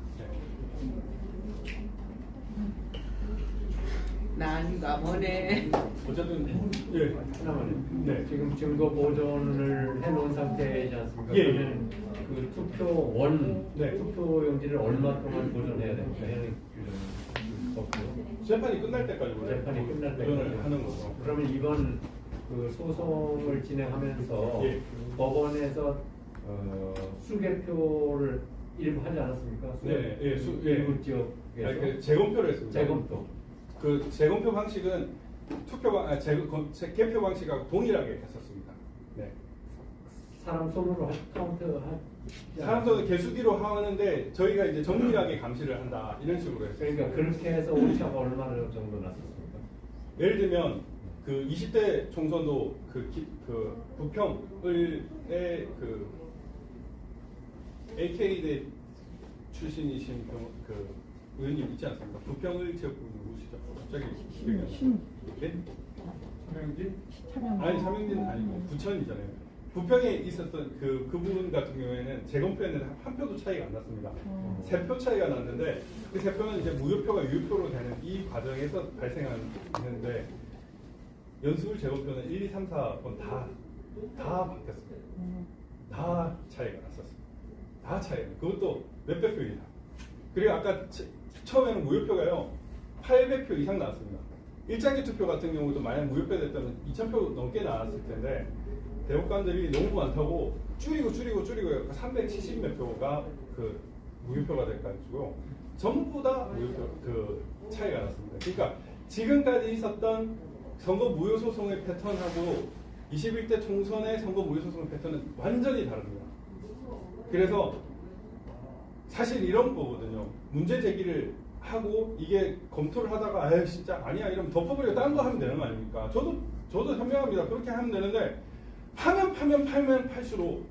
난가 뭐네. 어쨌든 예. 하나만요. 네. 지금 증거 보존을 해놓은 상태이지 않습니까? 예, 예. 그러면 그 투표 네. 투표 용지를 얼마 동안 보존해야 됩니까? 현행 규정은 없고요. 재판이 끝날 때까지 재판이 끝날 보존을 때까지 하는 거죠. 그러면 이번 그 소송을 진행하면서 예. 법원에서 수개표를 일부 하지 않았습니까? 네, 예, 일부 예. 지역에서 그 재검표를 했습니다. 재검표. 그 재검표 방식은 개표 방식하고 동일하게 했었습니다. 네. 사람 손으로 카운트 하지 사람들은 개수기로 하는데 저희가 이제 정밀하게 감시를 한다 이런 식으로 했어요. 그러니까 그렇게 해서 오차가 얼마나 정도 났었습니까? 예를 들면 그 20대 총선도 그 부평을의 그 AK대 출신이신 그 의원님 있지 않습니까? 부평을 지역구 누구시죠? 갑자기 기억이 안 나요. 네? 서명진? 아니 삼명진은 아니고 부천이잖아요. 부평에 있었던 그분 같은 경우에는 재검표에는 한 표도 차이가 안 났습니다. 3표 차이가 났는데 그 3표는 이제 무효표가 유효표로 되는 이 과정에서 발생하는데 연수울 재검표는 1, 2, 3, 4번 다 바뀌었습니다. 다 차이가 났었습니다. 다 차이가. 그것도 몇백 표 이상. 그리고 아까 처음에는 무효표가요 800표 이상 나왔습니다. 일장기 투표 같은 경우도 만약 무효표 됐다면 2000표 넘게 나왔을 텐데 대법관들이 너무 많다고 줄이고 370몇 표가 그 무효표가 돼가지고 전부 다 무효표 그 차이가 났습니다. 그러니까 지금까지 있었던 선거 무효 소송의 패턴하고 21대 총선의 선거 무효 소송의 패턴은 완전히 다릅니다. 그래서 사실 이런 거거든요. 문제 제기를 하고 이게 검토를 하다가 아유 진짜 아니야 이러면 덮어버리고 다른 거 하면 되는 거 아닙니까? 저도 현명합니다. 그렇게 하면 되는데 팔면 팔수록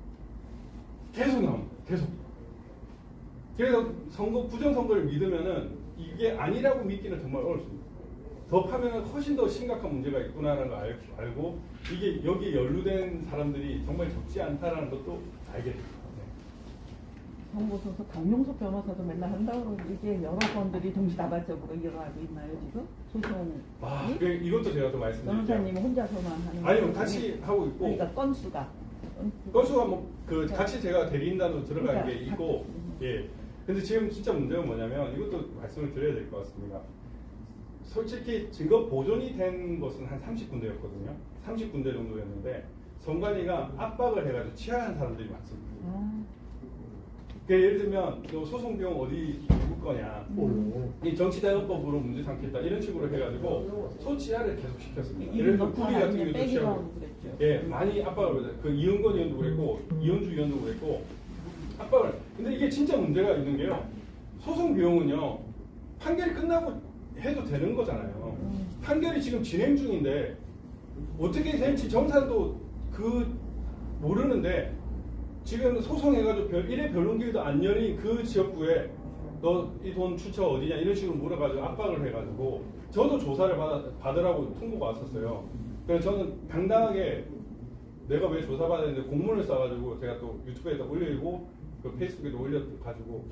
계속 나옵니다. 계속. 그래서 부정선거를 믿으면은 이게 아니라고 믿기는 정말 어렵습니다. 더 파면은 훨씬 더 심각한 문제가 있구나라는 걸 알고 이게 여기에 연루된 사람들이 정말 적지 않다라는 것도 알게 됩니다. 정보소서 강용석 변호사도 맨날 한다고 그러고 이게 여러 건들이 동시다발적으로 일어나고 있나요 지금? 소송이? 이것도 제가 좀 말씀드릴게요. 변호사님은 혼자서만 하는 아니요, 거예요? 같이 하고 있고. 그러니까 건수가 같이 제가 대리인단으로 들어간 게 그러니까 있고, 예. 근데 지금 진짜 문제가 뭐냐면 이것도 말씀을 드려야 될 것 같습니다. 솔직히 증거 보존이 된 것은 한 30군데였거든요. 30군데 정도였는데 선관위가 압박을 해가지고 취하한 사람들이 많습니다. 예를 들면 소송 비용 어디 누구 거냐, 이 정치자금법으로 문제 삼겠다 이런 식으로 해가지고 소치하를 계속 시켰습니다. 예를 들면 우리 같은 경우도 취하고, 예, 많이 압박을 해요. 그 이은건 의원도 그랬고 이현주 의원도 그랬고 압박을. 근데 이게 진짜 문제가 있는 게요. 소송 비용은요 판결이 끝나고 해도 되는 거잖아요. 판결이 지금 진행 중인데 어떻게 될지 정산도 모르는데. 지금 소송해가지고 1회 변론기일도 안 열린 그 지역구에 너 이 돈 출처 어디냐 이런 식으로 물어가지고 압박을 해가지고 저도 조사를 받으라고 통보가 왔었어요. 그래서 저는 당당하게 내가 왜 조사받아야 되는데 공문을 써가지고 제가 또 유튜브에다 올리고 그 페이스북에도 올려가지고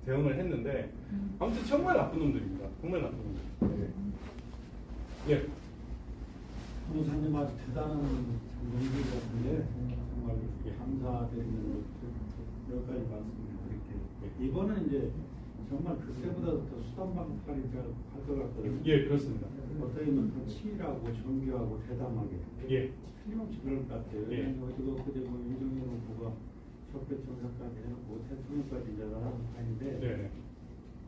대응을 했는데 아무튼 정말 나쁜 놈들입니다. 정말 나쁜 놈들. 예. 변호사님 아주 대단한 연기 같은데 정말 감사드리는 몇 가지 말씀드릴게요. 이번은 이제 정말 그때보다 더 수단방파리 할것 같거든요. 예, 그렇습니다. 어떻게 보면 더 치밀하고 정교하고 대담하게. 예. 틀림없이 그럴 것 같아요. 예. 어디가 그제 뭐 윤석열 후보가 적폐청사까지 해놓고 대통령까지 이제 나라는 판인데 네.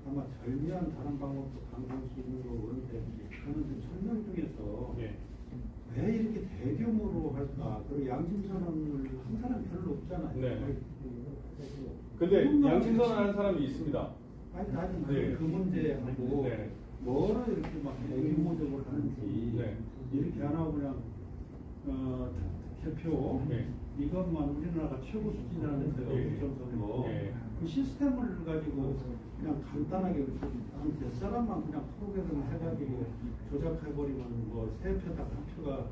아마 절묘한 다른 방법도 강구할 수 있는 거고 그런데 저는 좀 설명 중에서 예. 왜 이렇게 대규모로 할까? 그리고 양심선언을 한 사람 별로 없잖아요. 네. 근데 양심선언 하는 사람이 있습니다. 아니 네. 그 문제하고 네. 뭐라 이렇게 막 대규모적으로 하는지 네. 이렇게 안 하고 그냥 대표 네. 이것만 우리나라가 최고 수준이라는 데서 네. 결정선거 네. 그 시스템을 가지고 그냥 간단하게 몇 사람만 그냥 프로그램을 해가지고 조작해버리면 뭐 세 표당 한 표가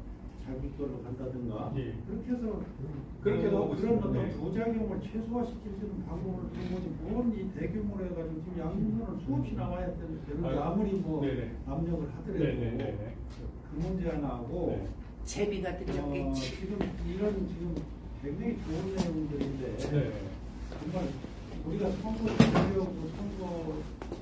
자기 걸로 간다든가 예. 그렇게 해서 그렇게도 하고 그런 있습니다. 어떤 네. 부작용을 최소화시킬 수 있는 방법을 보니 뭔이 대규모로 해가지고 지금 양심선언 수없이 나와야 되는데 아무리 뭐 네네. 압력을 하더라도 네네네. 그 문제 하나 하고 네. 재미가 들렸겠지. 지금 이런 지금 굉장히 좋은 내용들인데 네. 정말 우리가 선거 준비하고 선거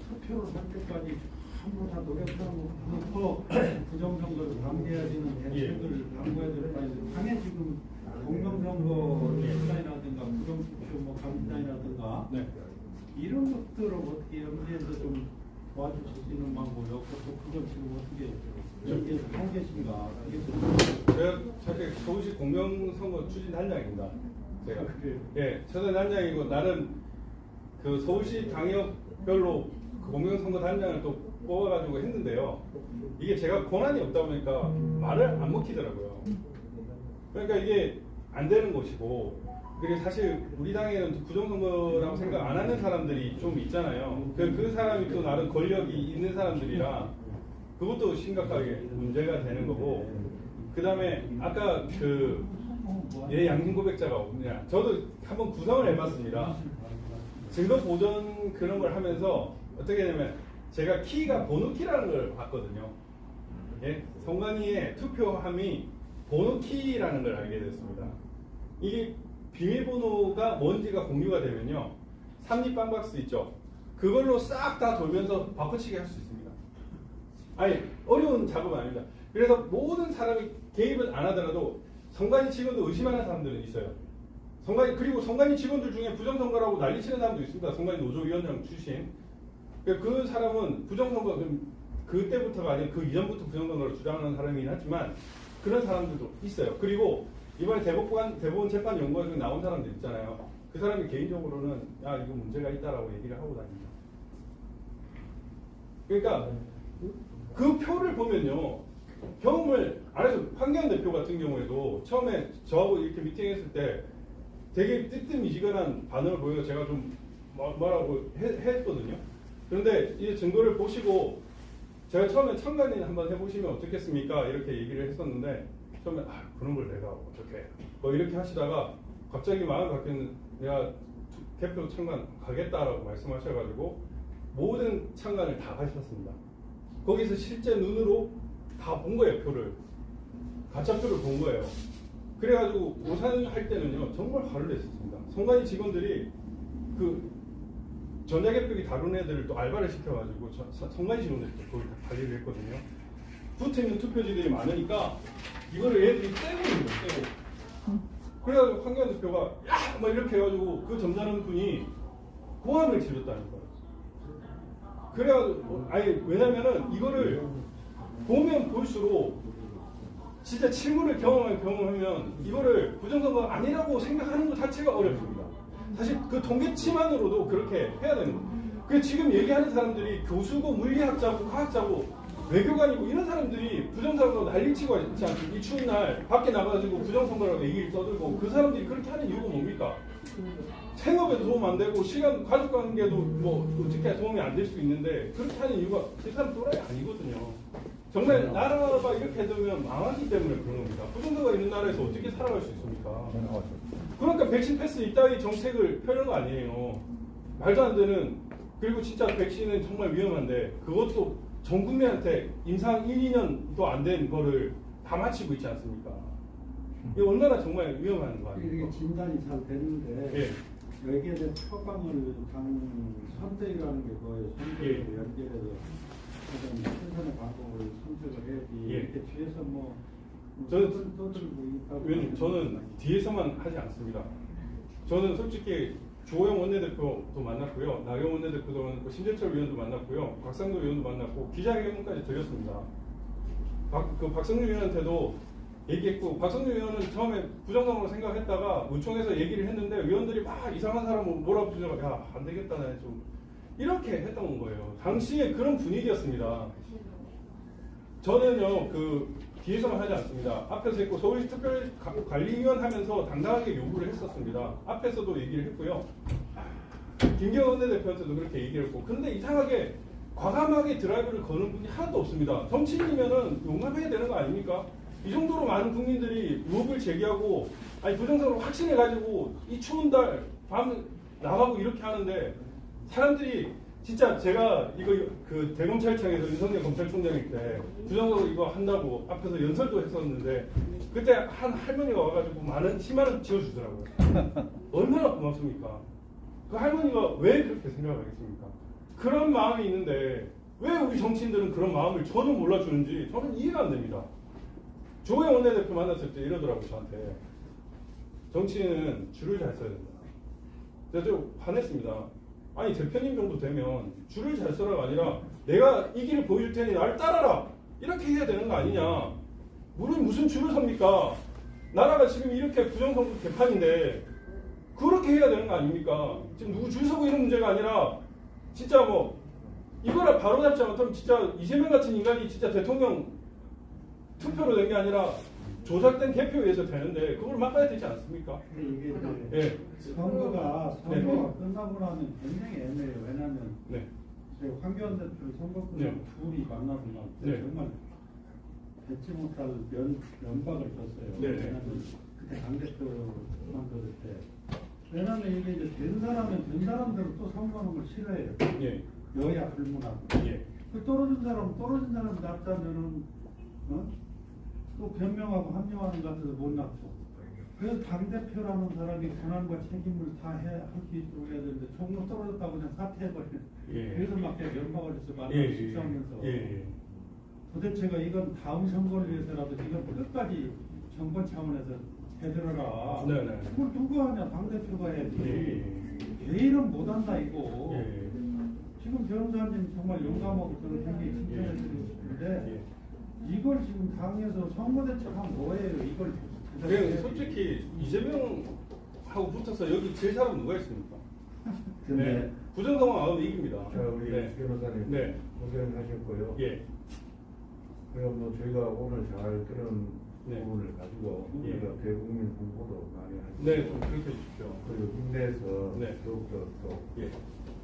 투표를 할 때까지 전부 다 노력하고 더 부정선거를 방지해야 되는 대책을 강구해야 될 바인데 당연히 지금 공정선거 출산이라든가 부정투표 뭐 감시단이라든가 네. 이런 것들을 어떻게 연계해서 좀 도와주실 수 있는 방법이 없고 또 그걸 지금 어떻게 연계해서 하고 계신가 이게 좀 제가 사실 서울시 공명선거 추진단장입니다. 제가 예, 저는 단장이고 나름 그 서울시 당협별로 그 공명선거 단장을 또 뽑아가지고 했는데요. 이게 제가 권한이 없다 보니까 말을 안 먹히더라고요. 그러니까 이게 안 되는 것이고, 그리고 사실 우리 당에는 부정선거라고 생각 안 하는 사람들이 좀 있잖아요. 그 사람이 또 나름 권력이 있는 사람들이라 그것도 심각하게 문제가 되는 거고, 그 다음에 아까 왜 양심 고백자가 없느냐. 저도 한번 구성을 해봤습니다. 증거 보전 그런 걸 하면서 어떻게 되냐면 제가 키가 번호 키라는 걸 봤거든요. 예? 선관위의 투표함이 번호 키라는 걸 알게 됐습니다. 이게 비밀번호가 뭔지가 공유가 되면요, 삼립 박스 있죠. 그걸로 싹 다 돌면서 바꿔치기 할 수 있습니다. 아니 어려운 작업은 아닙니다. 그래서 모든 사람이 개입을 안 하더라도 선관위 직원도 의심하는 사람들은 있어요. 그리고 선관위 직원들 중에 부정선거라고 난리치는 사람도 있습니다. 선관위 노조위원장 출신. 그 사람은 부정선거, 그때부터가 아니라 그 이전부터 부정선거를 주장하는 사람이긴 하지만 그런 사람들도 있어요. 그리고 이번에 대법원 재판 연구원에서 나온 사람들 있잖아요. 그 사람이 개인적으로는 야 이거 문제가 있다라고 얘기를 하고 다닙니다. 그러니까 그 표를 보면요, 경험을 안 해서 황교안 대표 같은 경우에도 처음에 저하고 이렇게 미팅했을 때 되게 뜨뜻미지근한 반응을 보여서 제가 좀 뭐라고 했거든요. 그런데 이 증거를 보시고 제가 처음에 참관인 한번 해보시면 어떻겠습니까? 이렇게 얘기를 했었는데 처음에 그런 걸 내가 어떻게 뭐 이렇게 하시다가 갑자기 마음이 바뀌는 내가 개표 참관 가겠다라고 말씀하셔가지고 모든 참관을 다 하셨습니다. 거기서 실제 눈으로 다 본 거예요. 표를 가짜표를 본 거예요. 그래가지고 오산할 때는요 정말 화를 냈었습니다. 선관위 직원들이 그 전자개표기 다룬 애들을 또 알바를 시켜가지고 선관위 직원들이 그걸 다 관리를 했거든요. 붙어있는 투표지들이 많으니까 이거를 애들이 떼고 있는 거예요. 떼고. 그래가지고 황교안 대표가 야! 막 이렇게 해가지고 그 점잖은 분이 고함을 질렀다는 거예요. 그래가지고 왜냐면은 이거를 보면 볼수록 진짜 실물을 경험하면 이거를 부정선거가 아니라고 생각하는 것 자체가 어렵습니다. 사실 그 통계치만으로도 그렇게 해야 되는 거예요. 그 지금 얘기하는 사람들이 교수고 물리학자고 과학자고 외교관이고 이런 사람들이 부정선거 난리치고 있지 않습니까? 이 추운 날 밖에 나가가지고 부정선거라고 얘기를 떠들고 그 사람들이 그렇게 하는 이유가 뭡니까? 생업에도 도움 안 되고 시간 가족관계도 뭐 어떻게 도움이 안 될 수 있는데 그렇게 하는 이유가 그 사람 또라이 아니거든요. 정말 나라가 이렇게 되면 망하기 때문에 그런 겁니다. 부정선거가 있는 나라에서 어떻게 살아갈 수 있습니까? 그러니까 백신 패스 이따위 정책을 펴는 거 아니에요. 말도 안 되는 그리고 진짜 백신은 정말 위험한데 그것도 전 국민한테 임상 1, 2년도 안 된 거를 다 마치고 있지 않습니까? 이게 얼마나 정말 위험한 거 이게 아닙니까? 진단이 잘 되는데 예. 여기에 대해 처방을 당 선택이라는 게 거예요. 선택을 예. 연결해서 어떤 최선의 방법을 선택을 해야지. 예. 이렇게 뒤에서 뭐 저는 떠들고 있다고. 의원님, 저는 뒤에서만 하지 않습니다. 저는 솔직히 조호영 원내대표도 만났고요, 나경 원내대표도 만났고, 심재철 의원도 만났고요, 박상도 의원도 만났고, 기자회견까지 드렸습니다. 박성준 의원한테도 얘기했고, 박성준 의원은 처음에 부정선거로 생각했다가 의총에서 얘기를 했는데 의원들이 막 이상한 사람을 몰아붙이려고 야, 안 되겠다, 나는 좀 이렇게 했던 거예요. 당시에 그런 분위기였습니다. 저는요, 뒤에서만 하지 않습니다. 앞에서 했고 서울시 특별관리위원 하면서 당당하게 요구를 했었습니다. 앞에서도 얘기를 했고요. 김경원 원내대표한테도 그렇게 얘기를 했고, 근데 이상하게 과감하게 드라이브를 거는 분이 하나도 없습니다. 정치인이면은 용납해야 되는 거 아닙니까? 이 정도로 많은 국민들이 의혹을 제기하고, 아니 부정선거로 확신해가지고 이 추운 달 밤 나가고 이렇게 하는데 사람들이 진짜 제가 이거 대검찰청에서 윤석열 검찰총장일 때 부정선거 이거 한다고 앞에서 연설도 했었는데 그때 한 할머니가 와가지고 10만 원 지어주더라고요. 얼마나 고맙습니까? 그 할머니가 왜 그렇게 생각하겠습니까? 그런 마음이 있는데 왜 우리 정치인들은 그런 마음을 전혀 몰라주는지 저는 이해가 안 됩니다. 조호영 원내대표 만났을 때 이러더라고요, 저한테. 정치인은 줄을 잘 서야 된다. 제가 좀 화냈습니다. 아니 대표님 정도 되면 줄을 잘 서라가 아니라 내가 이 길을 보여줄 테니 나를 따라라, 이렇게 해야 되는 거 아니냐. 무슨 줄을 섭니까? 나라가 지금 이렇게 부정선거 개판인데 그렇게 해야 되는 거 아닙니까? 지금 누구 줄 서고 이런 문제가 아니라 진짜 뭐 이거를 바로잡지 못하면 진짜 이재명 같은 인간이 진짜 대통령 투표로 된 게 아니라 조작된 개표에서 되는데 그걸 막아야 되지 않습니까? 이게 예. 선거가 네. 끝나고 나면 굉장히 애매해요. 왜냐하면 네. 제가 황교안 대표 선거 끝나고 네. 둘이 만나서 네. 정말 뱉지 못할 면박을 줬어요. 네. 왜냐하면 그때 당대표 만들 때. 왜냐하면 이게 이제 된 사람들은 또 선거하는 걸 싫어해요. 예. 여야 불문하고. 예. 그 떨어진 사람 낫다면은 또 변명하고 합류하는 것 같아서 못 낫고. 그래서 당대표라는 사람이 권한과 책임을 다 할 수 있도록 해야 되는데 종로 떨어졌다고 그냥 사퇴해버리는. 예. 그래서 막 면박을 해서 만나서 예. 식사하면서 예. 도대체가 이건 다음 선거를 위해서라도 이건 끝까지 정권 차원에서 해들어라. 네네. 그걸 누가 하냐? 당대표가 해야지. 예. 개인은 못한다 이거. 예. 지금 변호사님 정말 용감하고 저는 굉장히 칭찬해드리고 싶은데 이걸 지금 당에서 선거대책하면 뭐예요? 이걸 그냥 솔직히 이재명하고 붙어서 여기 질 사람 누가 있습니까? 네. 부정선거 나오면 이깁니다. 자, 우리 네. 변호사님 네. 고생하셨고요. 예. 그럼 뭐 저희가 오늘 잘 들은 네. 부분을 가지고 예. 우리가 대국민 홍보도 많이 하시고 네, 좀 그렇게 해주십시오. 그리고 힘내서 네. 더욱더 또 예.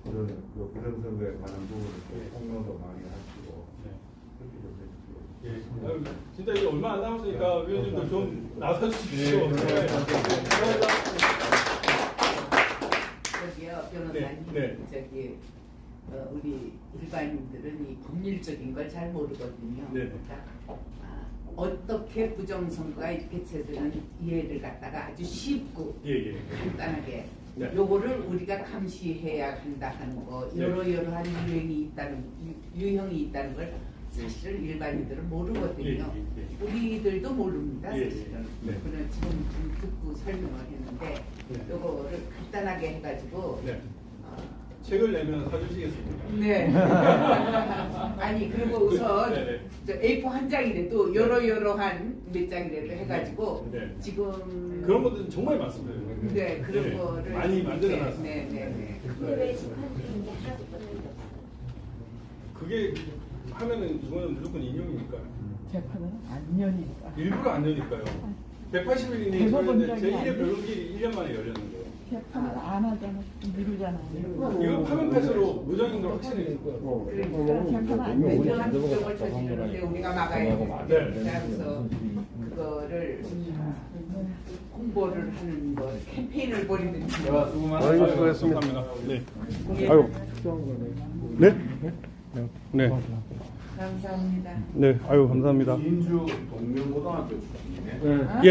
그런 부정선거에 관한 부분을 또 예. 폭로도 많이 하시고 네. 그렇게 좀 해주시고. 예. 아유, 진짜 이제 얼마 안 남았으니까 위원님들 좀 나서 주십시오. 네. 네. 감사합니다. 저기요 변호사님, 네. 저기 우리 일반인들은 이 법률적인 걸 잘 모르거든요. 네. 그러니까 어떻게 부정선거가 이렇게 제도는 이해를 갖다가 아주 쉽고 예. 간단하게 네. 요거를 우리가 감시해야 한다 하는 거, 네. 여러한 유형이 있다는 걸 사실은 일반인들은 모르거든요. 예. 우리들도 모릅니다. 예. 사실은. 네. 그는 지금 좀 듣고 설명을 했는데 네. 요거를 간단하게 해가지고 네. 책을 내면 사주시겠습니까? 네. 아니 그리고 우선 네. 저 A4 한 장이라도 여러한 몇 장이라도 해가지고 네. 지금 그런 것들은 정말 많습니다. 네 그런 네. 거를 많이 이렇게, 만들어놨습니다. 네. 근데 왜 재판 중인데 하나도 끝내죠? 그게 하면은 이거는 무조건 인용이니까요. 재판은 안 여니까. 일부러 안 여니까요. 180일이니 대법원장이 제1회 아니에요? 변론기 1년 만에 열렸는데요. 재판을 안 하잖아. 미루잖아요. 이거 파면 팔수록 무정인 걸 확실히 그러니까 재판 안 이러한 되죠. 부정을 저지르는데 우리가 막아야 돼. 네. 그래서 그거를 홍보를 하는 거 캠페인을 벌이든지. 야, 수고 많았어요. 아이고, 수고했습니다. 네. 예, 아이고. 네? 네. 감사합니다. 네. 아유, 감사합니다. 진주 동명고등학교 출신이네. 예,